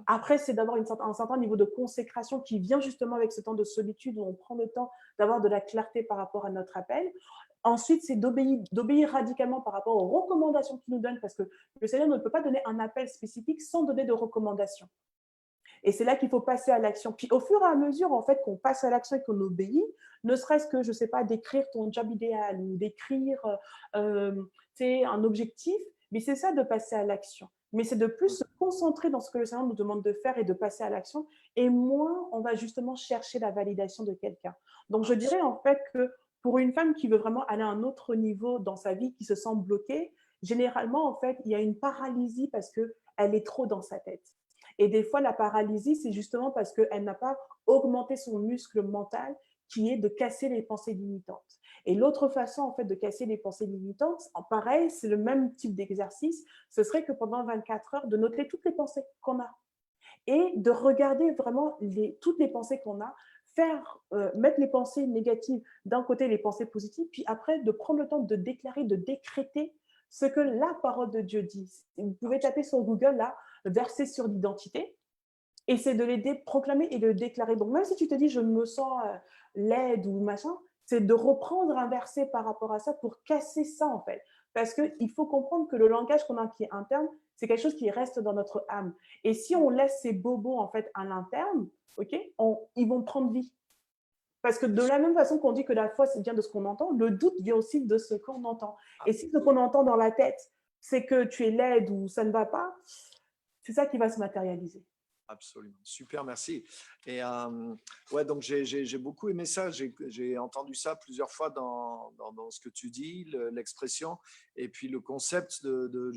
Après, c'est d'avoir un certain niveau de consécration qui vient justement avec ce temps de solitude où on prend le temps d'avoir de la clarté par rapport à notre appel. Ensuite, c'est d'obéir radicalement par rapport aux recommandations qu'il nous donne, parce que le Seigneur ne peut pas donner un appel spécifique sans donner de recommandations. Et c'est là qu'il faut passer à l'action. Puis au fur et à mesure, en fait, qu'on passe à l'action et qu'on obéit, ne serait-ce que, je ne sais pas, d'écrire ton job idéal ou d'écrire un objectif, mais c'est ça de passer à l'action. Mais c'est de plus se concentrer dans ce que le Seigneur nous demande de faire et de passer à l'action, et moins on va justement chercher la validation de quelqu'un. Donc je dirais en fait que pour une femme qui veut vraiment aller à un autre niveau dans sa vie, qui se sent bloquée, généralement, en fait, il y a une paralysie parce qu'elle est trop dans sa tête. Et des fois, la paralysie, c'est justement parce qu'elle n'a pas augmenté son muscle mental qui est de casser les pensées limitantes. Et l'autre façon, en fait, de casser les pensées limitantes, pareil, c'est le même type d'exercice, ce serait que pendant 24 heures, de noter toutes les pensées qu'on a et de regarder vraiment toutes les pensées qu'on a, mettre les pensées négatives d'un côté, les pensées positives, puis après, de prendre le temps de déclarer, de décréter ce que la parole de Dieu dit. Vous pouvez taper sur Google, là, verset sur l'identité, et c'est de les proclamer et de le déclarer. Donc, même si tu te dis, je me sens laide ou machin, c'est de reprendre un verset par rapport à ça pour casser ça, en fait. Parce qu'il faut comprendre que le langage qu'on a qui est interne, c'est quelque chose qui reste dans notre âme. Et si on laisse ces bobos, en fait, à l'interne, ils vont prendre vie. Parce que de la même façon qu'on dit que la foi, c'est bien de ce qu'on entend, le doute vient aussi de ce qu'on entend. Et si ce qu'on entend dans la tête, c'est que tu es laide ou ça ne va pas, c'est ça qui va se matérialiser. Absolument. Super, merci. Et ouais, donc j'ai beaucoup aimé ça. J'ai entendu ça plusieurs fois dans ce que tu dis, l'expression, et puis le concept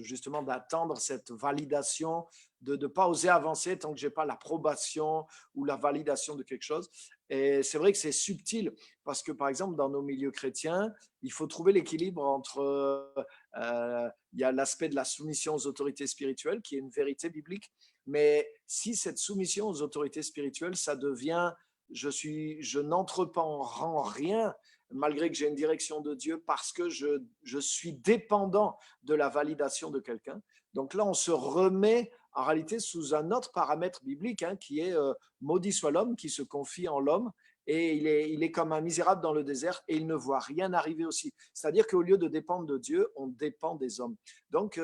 justement d'attendre cette validation, de ne pas oser avancer tant que j'ai pas l'approbation ou la validation de quelque chose. Et c'est vrai que c'est subtil parce que, par exemple, dans nos milieux chrétiens, il faut trouver l'équilibre entre, il y a l'aspect de la soumission aux autorités spirituelles qui est une vérité biblique, mais si cette soumission aux autorités spirituelles, ça devient je n'entreprends rien malgré que j'ai une direction de Dieu parce que je suis dépendant de la validation de quelqu'un. Donc là, on se remet en réalité sous un autre paramètre biblique qui est maudit soit l'homme qui se confie en l'homme et il est comme un misérable dans le désert et il ne voit rien arriver aussi. C'est-à-dire qu'au lieu de dépendre de Dieu, on dépend des hommes. Donc,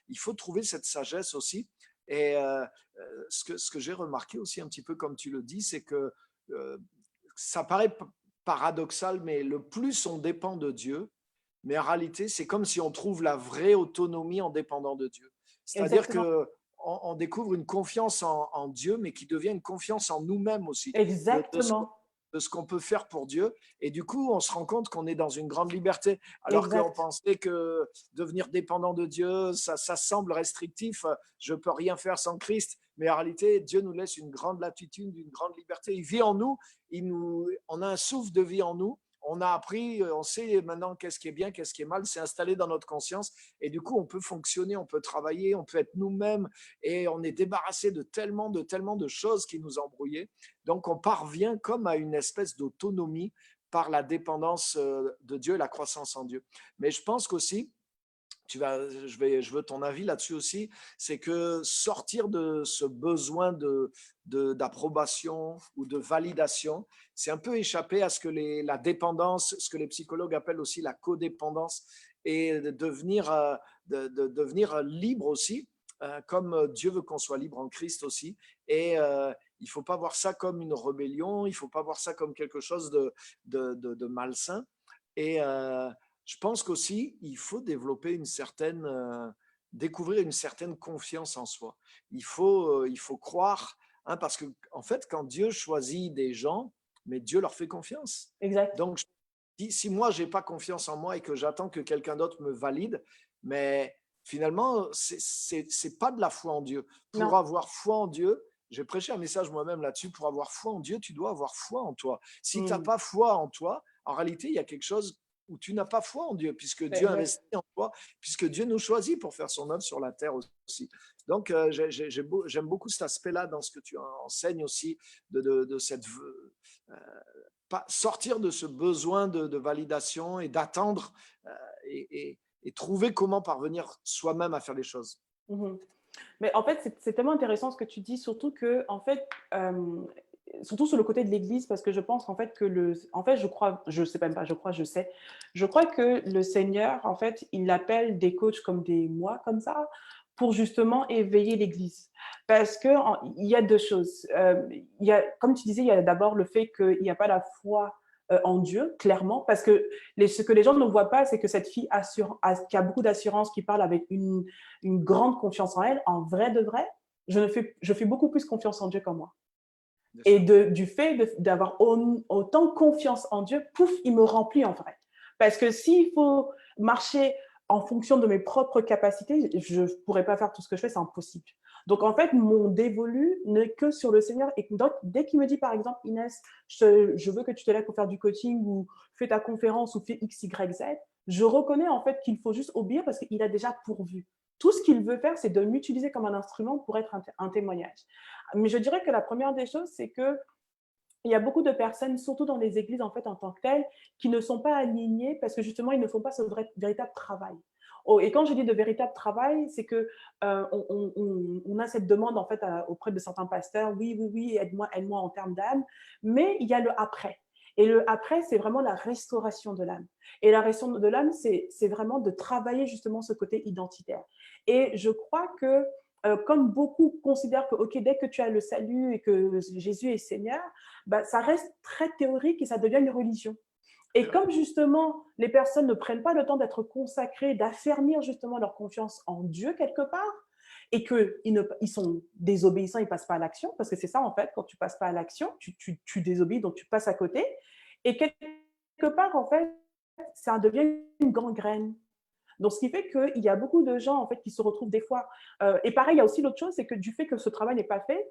il faut trouver cette sagesse aussi. Et ce que j'ai remarqué aussi un petit peu comme tu le dis, c'est que ça paraît paradoxal, mais le plus on dépend de Dieu, mais en réalité, c'est comme si on trouve la vraie autonomie en dépendant de Dieu. C'est-à-dire qu'on découvre une confiance en Dieu, mais qui devient une confiance en nous-mêmes aussi. Exactement. De ce qu'on peut faire pour Dieu. Et du coup, on se rend compte qu'on est dans une grande liberté. Alors qu'on pensait que devenir dépendant de Dieu, ça semble restrictif. Je ne peux rien faire sans Christ. Mais en réalité, Dieu nous laisse une grande latitude, une grande liberté. Il vit en nous, on a un souffle de vie en nous. on a appris, on sait maintenant qu'est-ce qui est bien, qu'est-ce qui est mal, c'est installé dans notre conscience et du coup, on peut fonctionner, on peut travailler, on peut être nous-mêmes et on est débarrassé de tellement de choses qui nous embrouillaient. Donc, on parvient comme à une espèce d'autonomie par la dépendance de Dieu et la croissance en Dieu. Mais je pense qu'aussi, je veux ton avis là-dessus aussi, c'est que sortir de ce besoin d'approbation ou de validation, c'est un peu échapper à ce que la dépendance, ce que les psychologues appellent aussi la codépendance, et de devenir libre aussi, comme Dieu veut qu'on soit libre en Christ aussi. Et il ne faut pas voir ça comme une rébellion, il ne faut pas voir ça comme quelque chose de malsain. Et je pense qu'aussi, il faut développer découvrir une certaine confiance en soi. Il faut croire, hein, parce que en fait, quand Dieu choisit des gens, mais Dieu leur fait confiance. Exact. Donc, si moi, je n'ai pas confiance en moi et que j'attends que quelqu'un d'autre me valide, mais finalement, c'est pas de la foi en Dieu. Pour Non. avoir foi en Dieu, j'ai prêché un message moi-même là-dessus, pour avoir foi en Dieu, tu dois avoir foi en toi. Si tu n'as pas foi en toi, en réalité, il y a quelque chose où tu n'as pas foi en Dieu, puisque Dieu investit en toi, puisque Dieu nous choisit pour faire son œuvre sur la terre aussi. Donc, j'aime beaucoup cet aspect-là dans ce que tu enseignes aussi, de cette sortir de ce besoin de validation et d'attendre et trouver comment parvenir soi-même à faire les choses. Mais en fait, c'est tellement intéressant ce que tu dis, surtout que, en fait, surtout sur le côté de l'Église, parce que je pense en fait que en fait, je sais même pas, je crois que le Seigneur, en fait, il appelle des coachs comme moi, comme ça, pour justement éveiller l'Église. Parce que il y a deux choses. Comme tu disais, il y a d'abord le fait qu'il n'y a pas la foi en Dieu, clairement, parce que ce que les gens ne voient pas, c'est que cette fille qui a beaucoup d'assurance, qui parle avec une grande confiance en elle, en vrai de vrai, je fais beaucoup plus confiance en Dieu qu'en moi. Et du fait d'avoir autant confiance en Dieu, pouf, il me remplit en vrai. Parce que s'il faut marcher en fonction de mes propres capacités, je ne pourrais pas faire tout ce que je fais, c'est impossible. Donc, en fait, mon dévolu n'est que sur le Seigneur. Et donc, dès qu'il me dit, par exemple, Inès, je veux que tu te lèves pour faire du coaching ou fais ta conférence ou fais X, Y, Z, je reconnais en fait qu'il faut juste obéir parce qu'il a déjà pourvu. Tout ce qu'il veut faire, c'est de m'utiliser comme un instrument pour être un témoignage. Mais je dirais que la première des choses, c'est que il y a beaucoup de personnes, surtout dans les églises en fait en tant que telles, qui ne sont pas alignées parce que justement ils ne font pas ce véritable travail. Oh, et quand je dis de véritable travail, c'est que on a cette demande en fait auprès de certains pasteurs, oui, aide-moi en termes d'âme, mais il y a le après. Et le après, c'est vraiment la restauration de l'âme. Et la restauration de l'âme, c'est vraiment de travailler justement ce côté identitaire. Et je crois que comme beaucoup considèrent que dès que tu as le salut et que Jésus est Seigneur, bah, ça reste très théorique et ça devient une religion. Et comme justement, les personnes ne prennent pas le temps d'être consacrées, d'affermir justement leur confiance en Dieu quelque part, et qu'ils sont désobéissants, ils ne passent pas à l'action, parce que c'est ça en fait, quand tu ne passes pas à l'action, tu désobéis, donc tu passes à côté. Et quelque part, en fait, ça devient une gangrène. Donc, ce qui fait qu'il y a beaucoup de gens en fait, qui se retrouvent des fois. Et pareil, il y a aussi l'autre chose, c'est que du fait que ce travail n'est pas fait,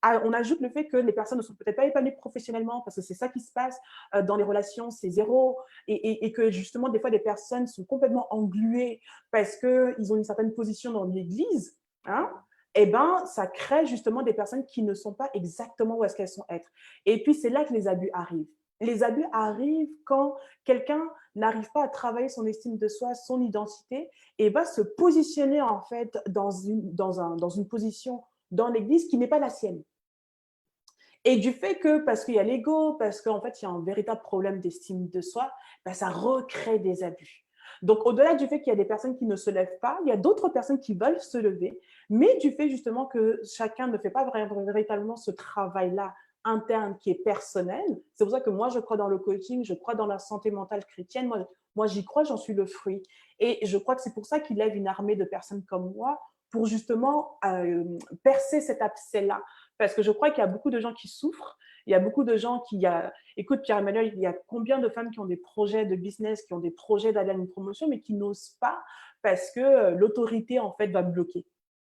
on ajoute le fait que les personnes ne sont peut-être pas épanouies professionnellement, parce que c'est ça qui se passe dans les relations, c'est zéro, et que justement, des fois, des personnes sont complètement engluées parce qu'ils ont une certaine position dans l'Église, hein, et ben, ça crée justement des personnes qui ne sont pas exactement où est-ce qu'elles sont être. Et puis, c'est là que les abus arrivent. Les abus arrivent quand quelqu'un n'arrive pas à travailler son estime de soi, son identité, et va se positionner en fait dans une position dans l'Église qui n'est pas la sienne. Et du fait que, parce qu'il y a l'ego, parce qu'en fait, il y a un véritable problème d'estime de soi, ben, ça recrée des abus. Donc, au-delà du fait qu'il y a des personnes qui ne se lèvent pas, il y a d'autres personnes qui veulent se lever, mais du fait justement que chacun ne fait pas véritablement ce travail-là interne qui est personnel. C'est pour ça que moi, je crois dans le coaching, je crois dans la santé mentale chrétienne. Moi j'y crois, j'en suis le fruit. Et je crois que c'est pour ça qu'il lève une armée de personnes comme moi pour justement percer cet abcès-là. Parce que je crois qu'il y a beaucoup de gens qui souffrent. Il y a beaucoup de gens écoute Pierre-Emmanuel, il y a combien de femmes qui ont des projets de business, qui ont des projets d'aller à une promotion, mais qui n'osent pas parce que l'autorité, en fait, va bloquer.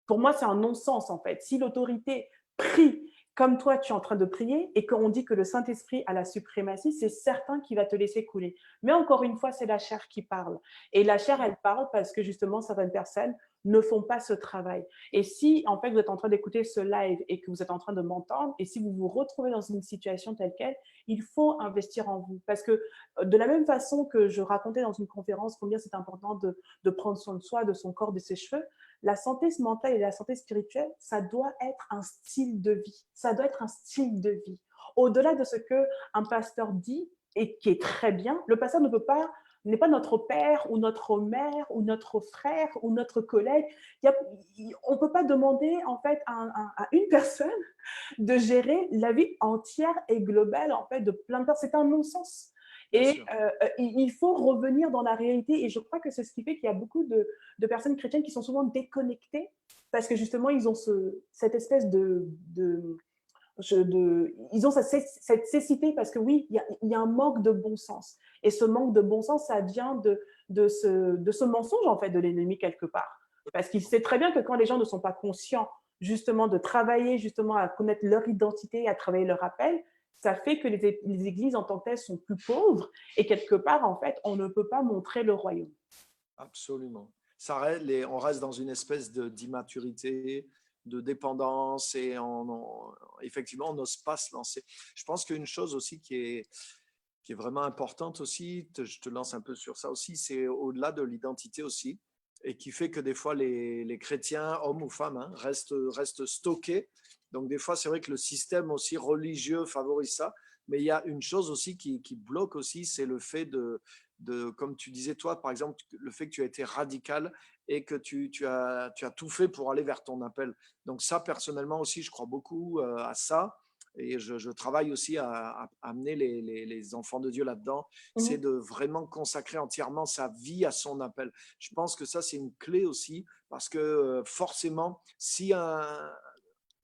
Pour moi, c'est un non-sens, en fait. Si l'autorité prie comme toi, tu es en train de prier et qu'on dit que le Saint-Esprit a la suprématie, c'est certain qu'il va te laisser couler. Mais encore une fois, c'est la chair qui parle. Et la chair, elle parle parce que justement, certaines personnes ne font pas ce travail. Et si, en fait, vous êtes en train d'écouter ce live et que vous êtes en train de m'entendre, et si vous vous retrouvez dans une situation telle quelle, il faut investir en vous. Parce que de la même façon que je racontais dans une conférence combien c'est important de prendre soin de soi, de son corps, de ses cheveux, la santé mentale et la santé spirituelle, ça doit être un style de vie. Ça doit être un style de vie. Au-delà de ce qu'un pasteur dit, et qui est très bien, le pasteur n'est pas notre père ou notre mère ou notre frère ou notre collègue. On ne peut pas demander en fait à une personne de gérer la vie entière et globale en fait de plein de personnes. C'est un non-sens. Et il faut revenir dans la réalité. Et je crois que c'est ce qui fait qu'il y a beaucoup de personnes chrétiennes qui sont souvent déconnectées parce que justement, ils ont cette espèce ils ont cette cécité parce que oui, il y a un manque de bon sens. Et ce manque de bon sens, ça vient de ce mensonge en fait de l'ennemi quelque part. Parce qu'il sait très bien que quand les gens ne sont pas conscients justement de travailler justement à connaître leur identité, à travailler leur appel, ça fait que les églises en tant que telles sont plus pauvres et quelque part, en fait, on ne peut pas montrer le royaume. Absolument. On reste dans une espèce d'immaturité, de dépendance et effectivement, on n'ose pas se lancer. Je pense qu'une chose aussi qui est vraiment importante aussi, je te lance un peu sur ça aussi, c'est au-delà de l'identité aussi, et qui fait que des fois les chrétiens, hommes ou femmes, hein, restent stockés. Donc des fois, c'est vrai que le système aussi religieux favorise ça, mais il y a une chose aussi qui bloque aussi, c'est le fait comme tu disais toi, par exemple, le fait que tu as été radical et que tu as tout fait pour aller vers ton appel. Donc ça, personnellement aussi, je crois beaucoup à ça. Et je travaille aussi à amener les enfants de Dieu là-dedans, c'est de vraiment consacrer entièrement sa vie à son appel. Je pense que ça, c'est une clé aussi, parce que forcément, si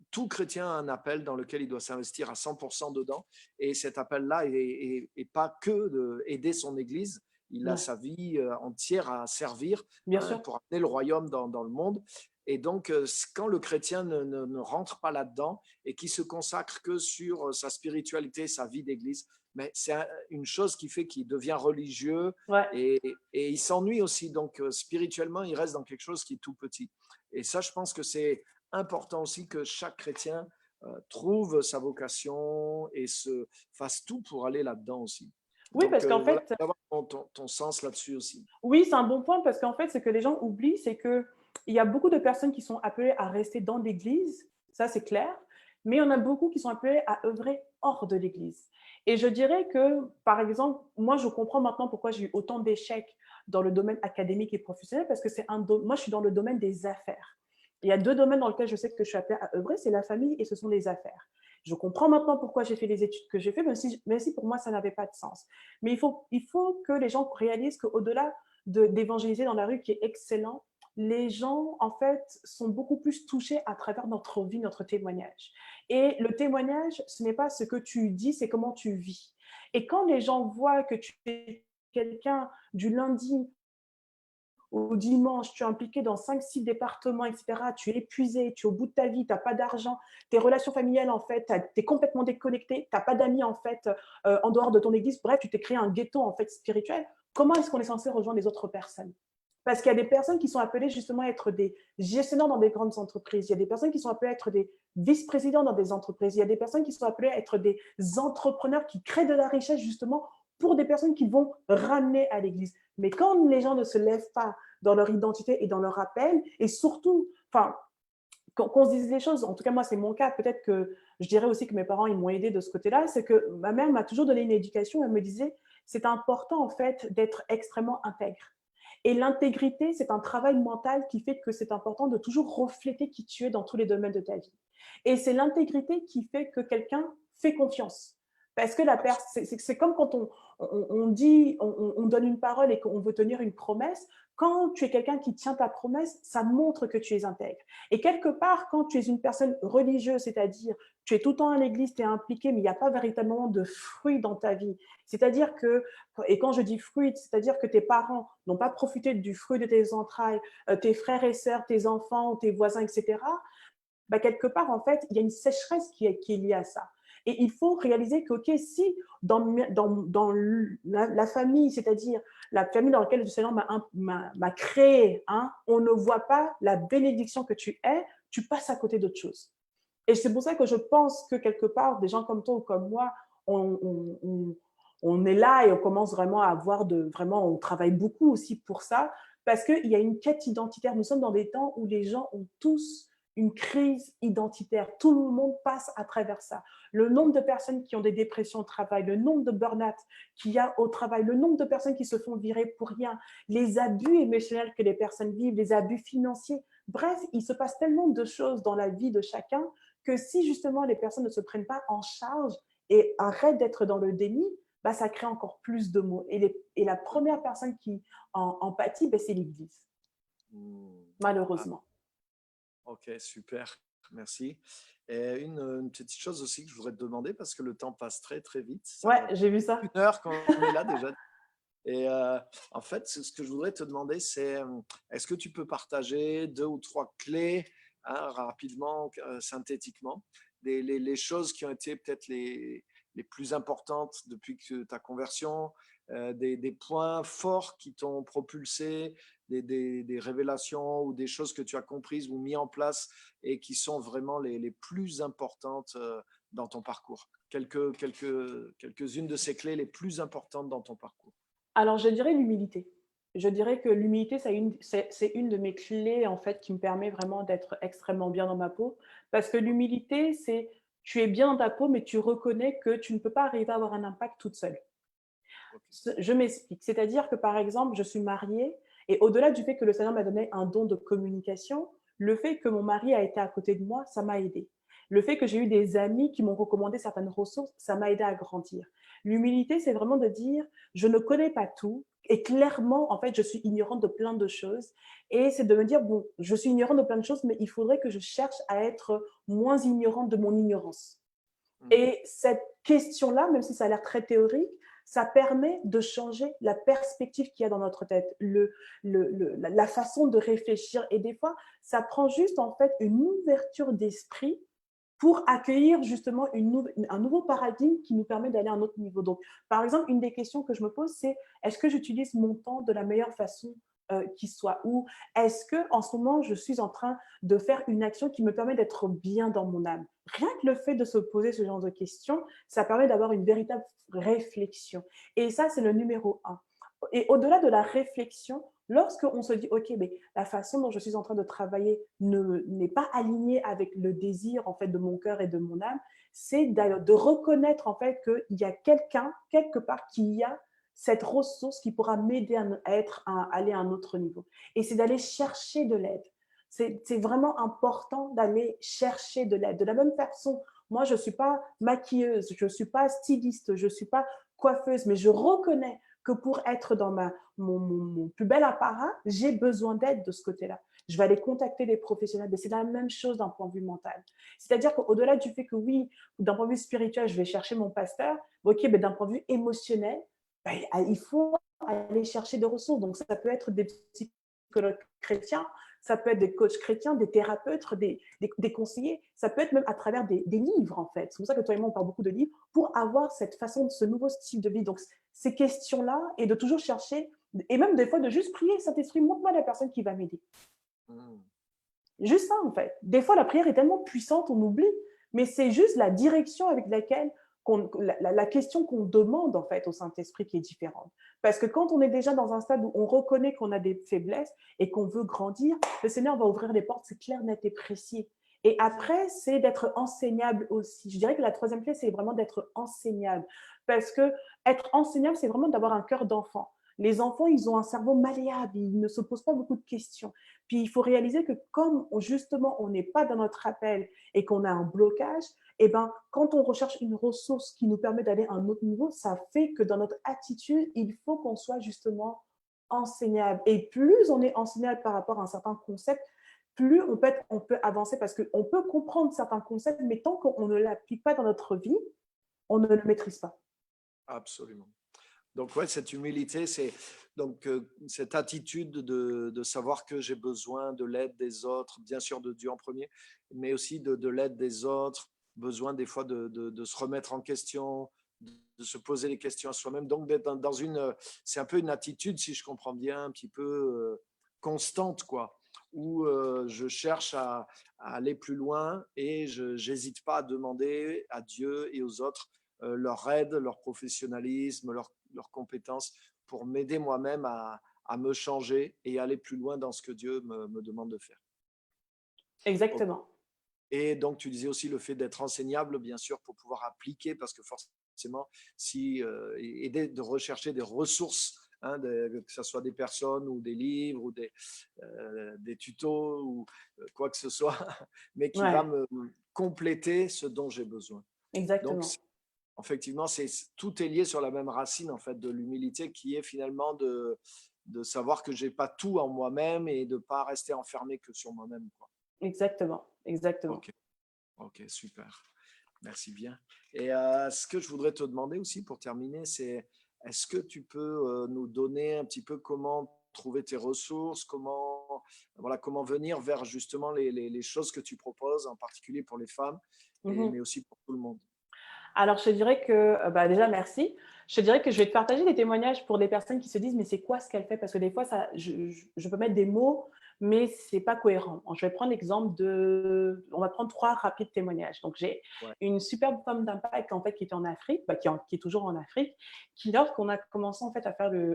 tout chrétien a un appel dans lequel il doit s'investir à 100% dedans, et cet appel-là est pas que d'aider son Église, il a sa vie entière à servir pour amener le royaume dans le monde. Et donc, quand le chrétien ne rentre pas là-dedans et qui se consacre que sur sa spiritualité, sa vie d'église, mais c'est une chose qui fait qu'il devient religieux et il s'ennuie aussi. Donc, spirituellement, il reste dans quelque chose qui est tout petit. Et ça, je pense que c'est important aussi que chaque chrétien trouve sa vocation et fasse tout pour aller là-dedans aussi. Oui, donc, parce qu'en voilà, fait, d'avoir ton sens là-dessus aussi. oui, c'est un bon point parce qu'en fait, ce que les gens oublient, c'est qu'il y a beaucoup de personnes qui sont appelées à rester dans l'Église, ça c'est clair, mais il y en a beaucoup qui sont appelés à œuvrer hors de l'Église. Et je dirais que, par exemple, moi je comprends maintenant pourquoi j'ai eu autant d'échecs dans le domaine académique et professionnel parce que moi je suis dans le domaine des affaires. Il y a deux domaines dans lesquels je sais que je suis appelée à œuvrer, c'est la famille et ce sont les affaires. Je comprends maintenant pourquoi j'ai fait les études que j'ai fait, même si pour moi ça n'avait pas de sens. Mais il faut que les gens réalisent qu'au-delà d'évangéliser dans la rue, qui est excellent, les gens, en fait, sont beaucoup plus touchés à travers notre vie, notre témoignage. Et le témoignage, ce n'est pas ce que tu dis, c'est comment tu vis. Et quand les gens voient que tu es quelqu'un du lundi au dimanche, tu es impliqué dans 5-6 départements, etc., tu es épuisé, tu es au bout de ta vie, tu n'as pas d'argent, tes relations familiales, en fait, tu es complètement déconnecté, tu n'as pas d'amis, en fait, en dehors de ton église, bref, tu t'es créé un ghetto, en fait, spirituel. Comment est-ce qu'on est censé rejoindre les autres personnes? Parce qu'il y a des personnes qui sont appelées justement à être des gestionnaires dans des grandes entreprises. Il y a des personnes qui sont appelées à être des vice-présidents dans des entreprises. Il y a des personnes qui sont appelées à être des entrepreneurs qui créent de la richesse justement pour des personnes qui vont ramener à l'église. Mais quand les gens ne se lèvent pas dans leur identité et dans leur appel, et surtout, enfin, qu'on se dise les choses, en tout cas moi c'est mon cas, peut-être que je dirais aussi que mes parents ils m'ont aidé de ce côté-là, c'est que ma mère m'a toujours donné une éducation, elle me disait c'est important en fait d'être extrêmement intègre. Et l'intégrité, c'est un travail mental qui fait que c'est important de toujours refléter qui tu es dans tous les domaines de ta vie. Et c'est l'intégrité qui fait que quelqu'un fait confiance. Parce que c'est comme quand on dit, on donne une parole et qu'on veut tenir une promesse. Quand tu es quelqu'un qui tient ta promesse, ça montre que tu es intègre. Et quelque part, quand tu es une personne religieuse, c'est-à-dire tu es tout le temps à l'église, tu es impliqué, mais il n'y a pas véritablement de fruits dans ta vie. C'est-à-dire que, et quand je dis fruits, c'est-à-dire que tes parents n'ont pas profité du fruit de tes entrailles, tes frères et sœurs, tes enfants, tes voisins, etc., bah, quelque part, en fait, il y a une sécheresse qui est liée à ça. Et il faut réaliser que, OK, si dans la famille, c'est-à-dire la famille dans laquelle le Seigneur m'a créé, hein, on ne voit pas la bénédiction que tu es, tu passes à côté d'autre chose. Et c'est pour ça que je pense que quelque part, des gens comme toi ou comme moi, on, on, on, on est là et on commence vraiment à avoir vraiment, on travaille beaucoup aussi pour ça, parce qu'il y a une quête identitaire. Nous sommes dans des temps où les gens ont tous une crise identitaire. Tout le monde passe à travers ça. Le nombre de personnes qui ont des dépressions au travail, le nombre de burn-out qu'il y a au travail, le nombre de personnes qui se font virer pour rien, les abus émotionnels que les personnes vivent, les abus financiers. Bref, il se passe tellement de choses dans la vie de chacun que si justement les personnes ne se prennent pas en charge et arrêtent d'être dans le déni, bah, ça crée encore plus de maux. Et la première personne qui en pâtit, bah, c'est l'Église, Ah, malheureusement. ok, super, merci. Et une petite chose aussi que je voudrais te demander, parce que le temps passe très très vite, ça Ouais, fait j'ai vu une ça. heure qu'on est là déjà. Et en fait, ce que je voudrais te demander, c'est est-ce que tu peux partager 2 ou 3 clés, hein, rapidement, synthétiquement, les choses qui ont été peut-être les plus importantes depuis que ta conversion, des points forts qui t'ont propulsé, des révélations ou des choses que tu as comprises ou mis en place et qui sont vraiment les plus importantes dans ton parcours. Quelques-unes de ces clés les plus importantes dans ton parcours. Alors, je dirais l'humilité. Je dirais que l'humilité, c'est une de mes clés, en fait, qui me permet vraiment d'être extrêmement bien dans ma peau. Parce que l'humilité, c'est tu es bien dans ta peau, mais tu reconnais que tu ne peux pas arriver à avoir un impact toute seule. Ok. Je m'explique. C'est-à-dire que, par exemple, je suis mariée et au-delà du fait que le Seigneur m'a donné un don de communication, le fait que mon mari a été à côté de moi, ça m'a aidé. Le fait que j'ai eu des amis qui m'ont recommandé certaines ressources, ça m'a aidé à grandir. L'humilité, c'est vraiment de dire, je ne connais pas tout et clairement, en fait, je suis ignorante de plein de choses. Et c'est de me dire, bon, je suis ignorante de plein de choses, mais il faudrait que je cherche à être moins ignorante de mon ignorance. Mm. Et cette question-là, même si ça a l'air très théorique, ça permet de changer la perspective qu'il y a dans notre tête, la façon de réfléchir. Et des fois, ça prend juste en fait une ouverture d'esprit pour accueillir justement un nouveau paradigme qui nous permet d'aller à un autre niveau. Donc, par exemple, une des questions que je me pose, c'est est-ce que j'utilise mon temps de la meilleure façon qui soit, ou est-ce que en ce moment je suis en train de faire une action qui me permet d'être bien dans mon âme. Rien que le fait de se poser ce genre de questions, ça permet d'avoir une véritable réflexion. Et ça, c'est le numéro un. Et au-delà de la réflexion, lorsqu'on se dit, OK, mais la façon dont je suis en train de travailler n'est pas alignée avec le désir en fait de mon cœur et de mon âme, c'est de reconnaître en fait qu'il y a quelqu'un, quelque part, qui a cette ressource qui pourra m'aider à aller à un autre niveau. Et c'est d'aller chercher de l'aide. C'est vraiment important d'aller chercher de l'aide. De la même façon, moi, je ne suis pas maquilleuse, je ne suis pas styliste, je ne suis pas coiffeuse, mais je reconnais que pour être dans mon plus bel apparat, j'ai besoin d'aide de ce côté-là. Je vais aller contacter des professionnels, mais c'est la même chose d'un point de vue mental. C'est-à-dire qu'au-delà du fait que oui, d'un point de vue spirituel, je vais chercher mon pasteur, ok, mais d'un point de vue émotionnel, ben, il faut aller chercher des ressources. Donc, ça peut être des psychologues chrétiens, ça peut être des coachs chrétiens, des thérapeutes, des conseillers, ça peut être même à travers des livres, en fait. C'est pour ça que toi et moi, on parle beaucoup de livres, pour avoir cette façon, ce nouveau style de vie. Donc, ces questions-là, et de toujours chercher, et même des fois de juste prier, Saint-Esprit, montre-moi la personne qui va m'aider. Mm. Juste ça, en fait. Des fois, la prière est tellement puissante, on oublie, mais c'est juste la direction avec laquelle la question qu'on demande en fait au Saint-Esprit qui est différente. Parce que quand on est déjà dans un stade où on reconnaît qu'on a des faiblesses et qu'on veut grandir, le Seigneur va ouvrir les portes, c'est clair, net et précis. Et après, c'est d'être enseignable aussi. Je dirais que la troisième clé, c'est vraiment d'être enseignable. Parce que être enseignable, c'est vraiment d'avoir un cœur d'enfant. Les enfants, ils ont un cerveau malléable, ils ne se posent pas beaucoup de questions. Puis il faut réaliser que comme justement on n'est pas dans notre appel et qu'on a un blocage, eh ben, quand on recherche une ressource qui nous permet d'aller à un autre niveau, ça fait que dans notre attitude, il faut qu'on soit justement enseignable. Et plus on est enseignable par rapport à un certain concept, plus on peut avancer parce qu'on peut comprendre certains concepts, mais tant qu'on ne l'applique pas dans notre vie, on ne le maîtrise pas. Absolument. Donc, ouais, cette humilité, c'est donc cette attitude de savoir que j'ai besoin de l'aide des autres, bien sûr de Dieu en premier, mais aussi de l'aide des autres, besoin des fois de se remettre en question, de se poser les questions à soi-même. Donc, d'être dans une, c'est un peu une attitude, si je comprends bien, un petit peu constante, quoi, où je cherche à aller plus loin et je n'hésite pas à demander à Dieu et aux autres leur aide, leur professionnalisme, leurs compétences pour m'aider moi-même à me changer et aller plus loin dans ce que Dieu me demande de faire. Ok. Exactement. Et donc, tu disais aussi le fait d'être enseignable, bien sûr, pour pouvoir appliquer, parce que forcément, si, et de rechercher des ressources, hein, que ce soit des personnes ou des livres ou des tutos ou quoi que ce soit, mais qui va Ouais, me compléter ce dont j'ai besoin. Donc, exactement. effectivement, tout est lié sur la même racine en fait de l'humilité qui est finalement de savoir que j'ai pas tout en moi-même et de pas rester enfermé que sur moi-même, quoi. Exactement. Exactement. Ok, ok, super. Merci bien. Et ce que je voudrais te demander aussi pour terminer, c'est est-ce que tu peux nous donner un petit peu comment trouver tes ressources, comment venir vers justement les choses que tu proposes, en particulier pour les femmes, mais Mhm. aussi pour tout le monde. Alors, je te dirais que, bah, déjà, merci. Je te dirais que je vais te partager des témoignages pour des personnes qui se disent, mais c'est quoi ce qu'elle fait? Parce que des fois, ça, je peux mettre des mots, mais c'est pas cohérent. Je vais prendre l'exemple on va prendre 3 rapides témoignages. Donc, j'ai Ouais, une superbe femme d'impact, en fait, qui était en Afrique, bah, qui est toujours en Afrique, qui, lorsqu'on a commencé, en fait,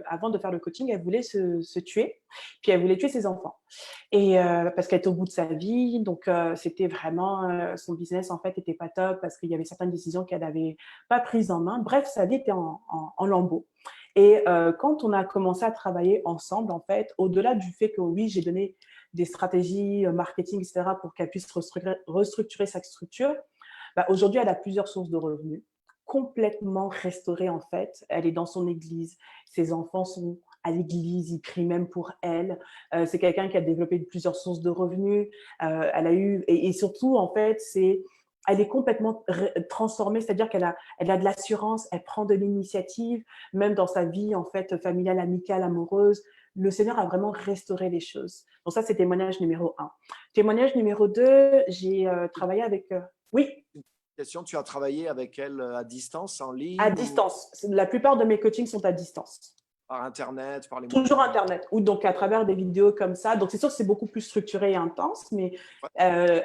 avant de faire le coaching, elle voulait se tuer, puis elle voulait tuer ses enfants. Et parce qu'elle était au bout de sa vie, donc c'était vraiment son business en fait était pas top parce qu'il y avait certaines décisions qu'elle n'avait pas prises en main. Bref, sa vie était en lambeaux. Et quand on a commencé à travailler ensemble, en fait, au-delà du fait que oui, j'ai donné des stratégies marketing, etc., pour qu'elle puisse restructurer sa structure, bah, aujourd'hui, elle a plusieurs sources de revenus complètement restaurée en fait. Elle est dans son église, ses enfants sont à l'église, ils prient même pour elle. C'est quelqu'un qui a développé plusieurs sources de revenus. Elle a eu et surtout en fait, elle est complètement transformée, c'est-à-dire elle a de l'assurance, elle prend de l'initiative, même dans sa vie en fait familiale, amicale, amoureuse. Le Seigneur a vraiment restauré les choses. Donc ça, c'est témoignage numéro 1. Témoignage numéro 2, j'ai travaillé avec... Oui, question, tu as travaillé avec elle à distance, en à ligne ou distance. La plupart de mes coachings sont à distance. par Internet, par les Toujours moyens? Internet ou donc à travers des vidéos comme ça. Donc, c'est sûr que c'est beaucoup plus structuré et intense, mais Ouais,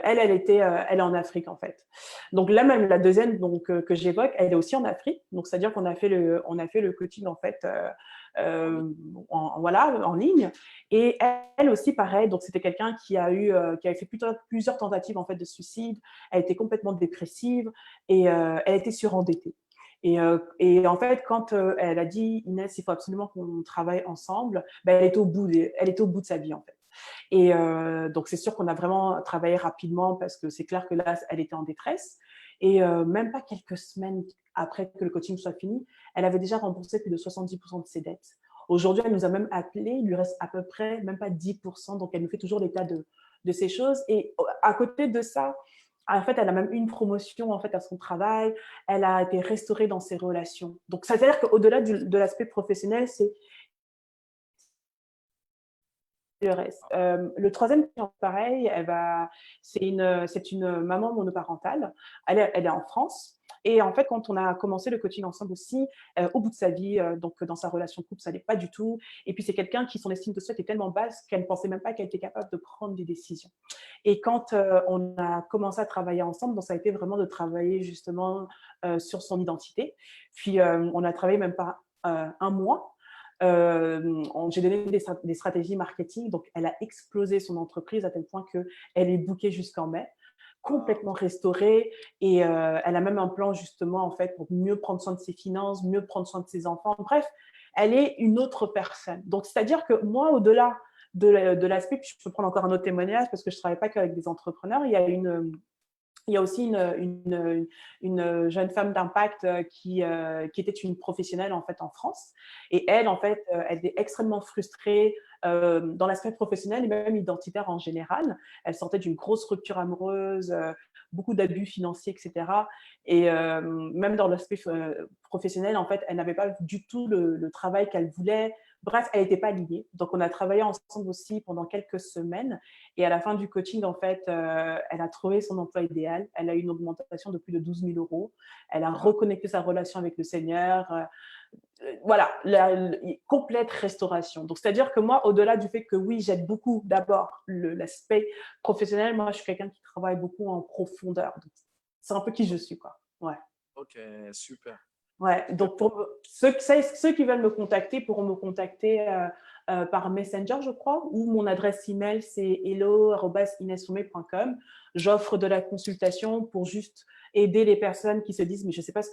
elle est en Afrique en fait. Donc là même, la deuxième que j'évoque, elle est aussi en Afrique. Donc, c'est-à-dire qu'on a fait le coaching en fait en ligne. voilà, en ligne. Et elle aussi, pareil. Donc, c'était quelqu'un qui avait fait plusieurs tentatives en fait de suicide. Elle était complètement dépressive et elle était surendettée. Et en fait, quand elle a dit, Inès, il faut absolument qu'on travaille ensemble, ben, elle était au bout de sa vie, en fait. Et donc, c'est sûr qu'on a vraiment travaillé rapidement parce que c'est clair que là, elle était en détresse. Et même pas quelques semaines après que le coaching soit fini, elle avait déjà remboursé plus de 70% de ses dettes. Aujourd'hui, elle nous a même appelé, il lui reste à peu près même pas 10%, donc elle nous fait toujours l'état de ces choses. Et à côté de ça, en fait, elle a même eu une promotion en fait à son travail. Elle a été restaurée dans ses relations. Donc, ça veut dire qu'au-delà de l'aspect professionnel, c'est le reste. Le troisième, pareil, c'est une maman monoparentale. Elle est en France. Et en fait, quand on a commencé le coaching ensemble aussi, au bout de sa vie, donc dans sa relation de couple, ça n'allait pas du tout. Et puis, c'est quelqu'un qui, son estime de soi était tellement basse qu'elle ne pensait même pas qu'elle était capable de prendre des décisions. Et quand on a commencé à travailler ensemble, donc ça a été vraiment de travailler justement sur son identité. Puis, on a travaillé même pas un mois. J'ai donné des stratégies marketing, donc elle a explosé son entreprise à tel point qu'elle est bookée jusqu'en mai, Ah, complètement restaurée, et elle a même un plan justement en fait pour mieux prendre soin de ses finances, mieux prendre soin de ses enfants. Bref, elle est une autre personne. Donc, c'est-à-dire que moi, au-delà de l'aspect, puis je peux prendre encore un autre témoignage parce que je ne travaille pas qu'avec des entrepreneurs, il y a aussi une jeune femme d'impact qui était une professionnelle en fait en France. Et elle, en fait, elle était extrêmement frustrée. dans l'aspect professionnel et même identitaire en général. Elle sortait d'une grosse rupture amoureuse, beaucoup d'abus financiers, etc. Et même dans l'aspect professionnel, en fait, elle n'avait pas du tout le travail qu'elle voulait. Bref, elle n'était pas alignée. Donc, on a travaillé ensemble aussi pendant quelques semaines. Et à la fin du coaching, en fait, elle a trouvé son emploi idéal. Elle a eu une augmentation de plus de 12 000 euros. Elle a reconnecté sa relation avec le Seigneur. Voilà, complète restauration. Donc, c'est-à-dire que moi, au-delà du fait que oui, j'aide beaucoup d'abord l'aspect professionnel, moi, je suis quelqu'un qui travaille beaucoup en profondeur. C'est un peu qui je suis, quoi. Ouais. Ok, super. Ouais, donc pour ceux qui veulent me contacter pourront me contacter par Messenger, je crois, ou mon adresse email, c'est hello@inessoumé.com. J'offre de la consultation pour juste aider les personnes qui se disent mais je ne sais pas ce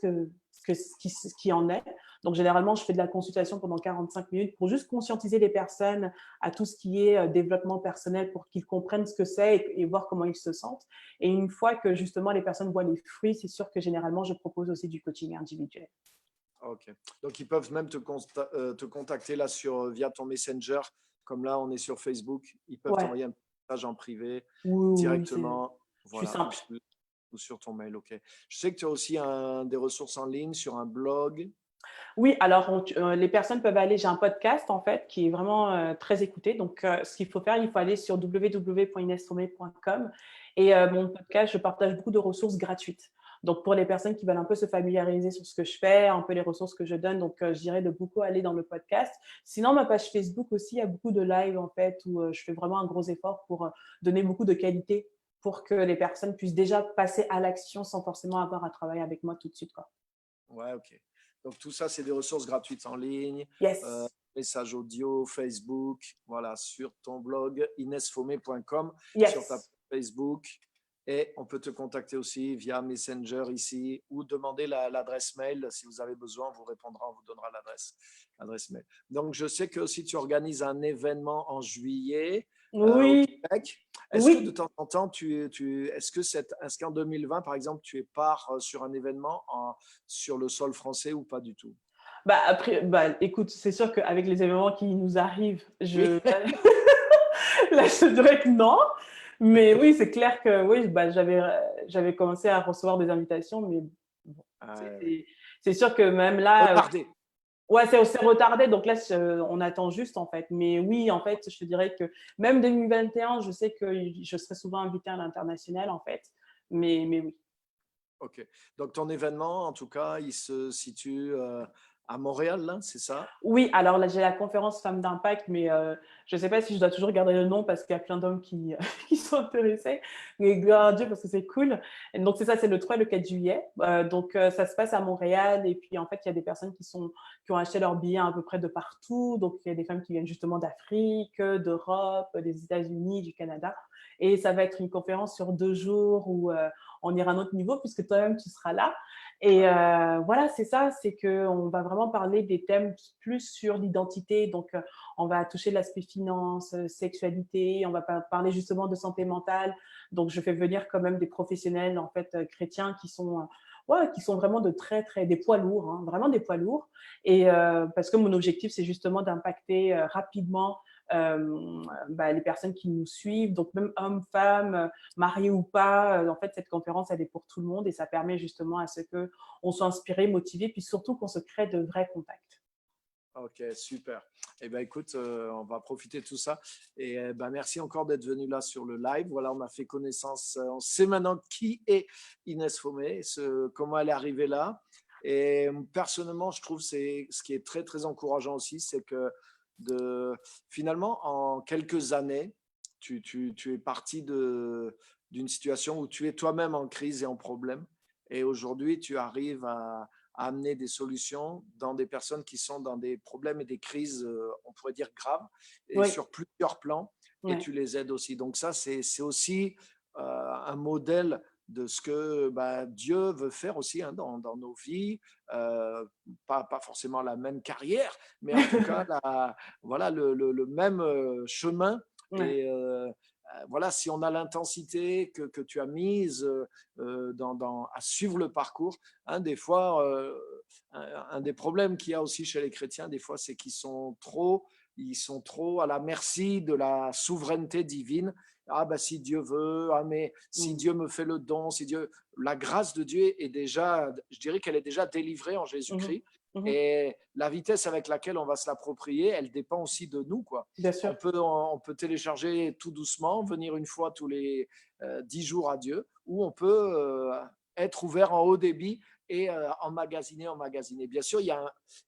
qui en est. Donc généralement, je fais de la consultation pendant 45 minutes pour juste conscientiser les personnes à tout ce qui est développement personnel pour qu'ils comprennent ce que c'est et voir comment ils se sentent. Et une fois que justement les personnes voient les fruits, c'est sûr que généralement, je propose aussi du coaching individuel. Ok. Donc, ils peuvent même te contacter là via ton Messenger. Comme là, on est sur Facebook. Ils peuvent Ouais. t'envoyer un message en privé Oui, directement. je suis Voilà, simple. ou sur ton mail. Ok. Je sais que tu as aussi des ressources en ligne sur un blog. Oui, alors les personnes peuvent aller, j'ai un podcast en fait qui est vraiment très écouté. Donc, ce qu'il faut faire, il faut aller sur www.inestomé.com et mon podcast, je partage beaucoup de ressources gratuites. Donc, pour les personnes qui veulent un peu se familiariser sur ce que je fais, un peu les ressources que je donne, donc je dirais de beaucoup aller dans le podcast. Sinon, ma page Facebook aussi, il y a beaucoup de lives en fait où je fais vraiment un gros effort pour donner beaucoup de qualité pour que les personnes puissent déjà passer à l'action sans forcément avoir à travailler avec moi tout de suite, quoi. Ouais, ok. Donc, tout ça, c'est des ressources gratuites en ligne, Yes. messages audio, Facebook, voilà, sur ton blog inesfomé.com, sur ta Yes. Facebook. Et on peut te contacter aussi via Messenger ici ou demander l'adresse mail. Si vous avez besoin, on vous répondra, on vous donnera l'adresse mail. Donc, je sais que aussi tu organises un événement en juillet au Oui, Québec. Est-ce que de oui. temps en temps, est-ce qu'en 2020, par exemple, tu es part sur un événement sur le sol français ou pas du tout? Bah après, bah écoute, c'est sûr qu'avec les événements qui nous arrivent, Oui. là, je dirais que non. Mais oui, c'est clair que oui, bah, j'avais commencé à recevoir des invitations, mais bon, Ouais. c'est sûr que même là, Retardé. ouais, c'est retardé. Donc là, on attend juste en fait. Mais oui, en fait, je te dirais que même 2021, je sais que je serai souvent invitée à l'international en fait. Mais oui. Ok. Donc ton événement, en tout cas, il se situe à Montréal, là, c'est ça? Oui, alors là, j'ai la conférence Femmes d'Impact, mais je ne sais pas si je dois toujours garder le nom parce qu'il y a plein d'hommes qui, qui sont intéressés. Mais gloire à Dieu parce que c'est cool. Et donc, c'est ça, c'est le 3 et le 4 juillet. Donc, ça se passe à Montréal. Et puis, en fait, il y a des personnes qui ont acheté leurs billets à peu près de partout. Donc, il y a des femmes qui viennent justement d'Afrique, d'Europe, des États-Unis, du Canada. Et ça va être une conférence sur 2 jours où on ira à un autre niveau puisque toi-même, tu seras là. Et voilà, c'est ça, c'est qu'on va vraiment parler des thèmes plus sur l'identité. Donc, on va toucher l'aspect finance, sexualité, on va parler justement de santé mentale. Donc, je fais venir quand même des professionnels, en fait, chrétiens ouais, qui sont vraiment des poids lourds, hein, vraiment des poids lourds. Et parce que mon objectif, c'est justement d'impacter rapidement les personnes qui nous suivent, donc même hommes, femmes, mariés ou pas. En fait, cette conférence, elle est pour tout le monde et ça permet justement à ce qu'on soit inspiré, motivé, puis surtout qu'on se crée de vrais contacts. Ok, super. Eh ben, écoute, on va profiter de tout ça. Et ben, merci encore d'être venu là sur le live. Voilà, on a fait connaissance. On sait maintenant qui est Inès Fomé, comment elle est arrivée là. Et personnellement, je trouve c'est ce qui est très, très encourageant aussi, c'est que finalement, en quelques années, tu es parti d'une situation où tu es toi-même en crise et en problème. Et aujourd'hui, tu arrives à amener des solutions dans des personnes qui sont dans des problèmes et des crises, on pourrait dire graves, et Oui, sur plusieurs plans, et ouais. tu les aides aussi. Donc ça, c'est aussi un modèle de ce que Dieu veut faire aussi dans nos vies, pas forcément la même carrière, mais en tout cas voilà, le même chemin. Ouais. Et voilà, si on a l'intensité que tu as mise à suivre le parcours, des fois, un des problèmes qu'il y a aussi chez les chrétiens, des fois, c'est qu'ils sont trop ils sont trop à la merci de la souveraineté divine. Ah ben si Dieu veut, ah mais si Dieu me fait le don, si Dieu, la grâce de Dieu est déjà, je dirais qu'elle est déjà délivrée en Jésus-Christ. Et la vitesse avec laquelle on va se l'approprier, elle dépend aussi de nous, quoi. Bien sûr. On peut télécharger tout doucement, venir une fois tous les 10 jours à Dieu, ou on peut être ouvert en haut débit et emmagasiner. Bien sûr, il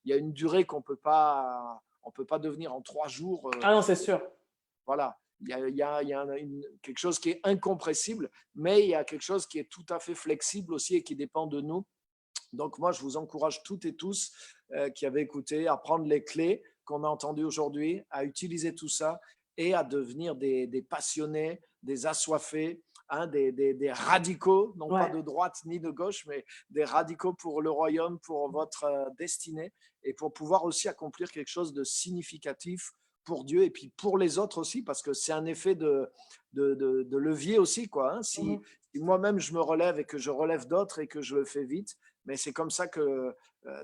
y a une durée qu'on peut pas, on peut pas devenir en 3 jours. Ah non, c'est sûr. Voilà. Il y a quelque chose qui est incompressible, mais il y a quelque chose qui est tout à fait flexible aussi et qui dépend de nous. Donc moi, je vous encourage toutes et tous qui avez écouté à prendre les clés qu'on a entendues aujourd'hui, à utiliser tout ça et à devenir des passionnés, des assoiffés, hein, des radicaux, non pas de droite ni de gauche, mais des radicaux pour le royaume, pour votre destinée et pour pouvoir aussi accomplir quelque chose de significatif pour Dieu et puis pour les autres aussi, parce que c'est un effet de levier aussi, quoi. Hein. Si moi-même je me relève et que je relève d'autres et que je le fais vite, mais c'est comme ça que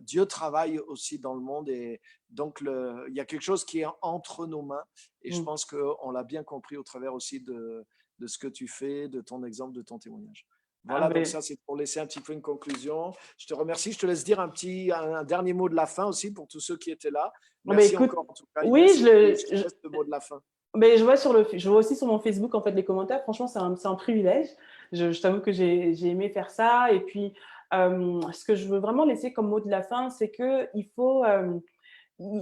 Dieu travaille aussi dans le monde et donc il y a quelque chose qui est entre nos mains et je pense qu'on l'a bien compris au travers aussi de ce que tu fais, de ton exemple, de ton témoignage. Voilà, donc ça c'est pour laisser un petit peu une conclusion. Je te remercie, je te laisse dire un dernier mot de la fin aussi pour tous ceux qui étaient là. Merci écoute, encore en tout cas. Oui, Inès, je laisse le mot de la fin. Mais je vois aussi sur mon Facebook en fait les commentaires. Franchement, c'est un privilège. Je t'avoue que j'ai aimé faire ça. Et puis, ce que je veux vraiment laisser comme mot de la fin, c'est que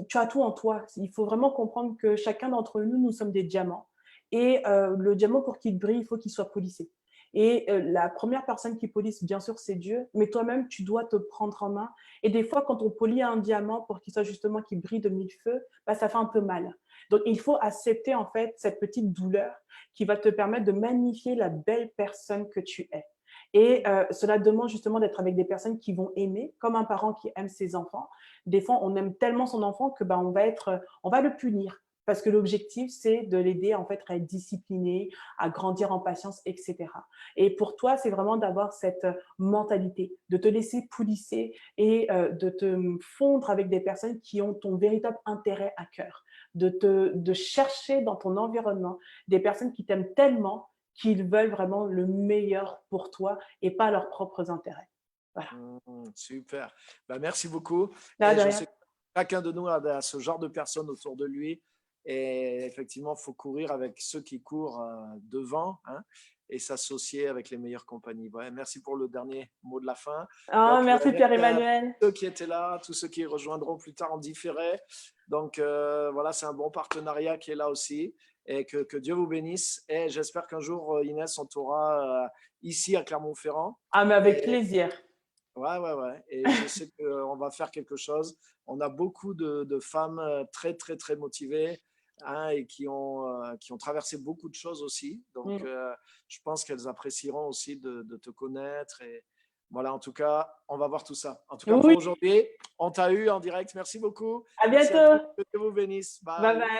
tu as tout en toi. Il faut vraiment comprendre que chacun d'entre nous, nous sommes des diamants. Et le diamant, pour qu'il brille, il faut qu'il soit polissé. Et la première personne qui polisse, bien sûr, c'est Dieu. Mais toi-même, tu dois te prendre en main. Et des fois, quand on polit un diamant pour qu'il soit justement, qu'il brille de mille feux, bah, ça fait un peu mal. Donc, il faut accepter en fait cette petite douleur qui va te permettre de magnifier la belle personne que tu es. Et cela demande justement d'être avec des personnes qui vont aimer, comme un parent qui aime ses enfants. Des fois, on aime tellement son enfant que on va le punir. Parce que l'objectif, c'est de l'aider en fait à être discipliné, à grandir en patience, etc. Et pour toi, c'est vraiment d'avoir cette mentalité, de te laisser poulisser et de te fondre avec des personnes qui ont ton véritable intérêt à cœur, de chercher dans ton environnement des personnes qui t'aiment tellement qu'ils veulent vraiment le meilleur pour toi et pas leurs propres intérêts. Voilà. Super. Merci beaucoup. Là, et je sais que chacun de nous a ce genre de personnes autour de lui. Et effectivement, il faut courir avec ceux qui courent devant, hein, et s'associer avec les meilleures compagnies. Merci pour le dernier mot de la fin. Merci Pierre-Emmanuel. Tous ceux qui étaient là, tous ceux qui rejoindront plus tard en différé. Donc voilà, c'est un bon partenariat qui est là aussi. Et que Dieu vous bénisse. Et j'espère qu'un jour, Inès, on t'aura ici à Clermont-Ferrand. Mais avec plaisir. Ouais. Et je sais qu'on va faire quelque chose. On a beaucoup de femmes très, très, très motivées, hein, et qui ont traversé beaucoup de choses aussi. Donc, je pense qu'elles apprécieront aussi de te connaître. Et voilà, en tout cas, on va voir tout ça. En tout cas, pour aujourd'hui, on t'a eu en direct. Merci beaucoup. À bientôt. Que Dieu vous bénisse. Bye bye.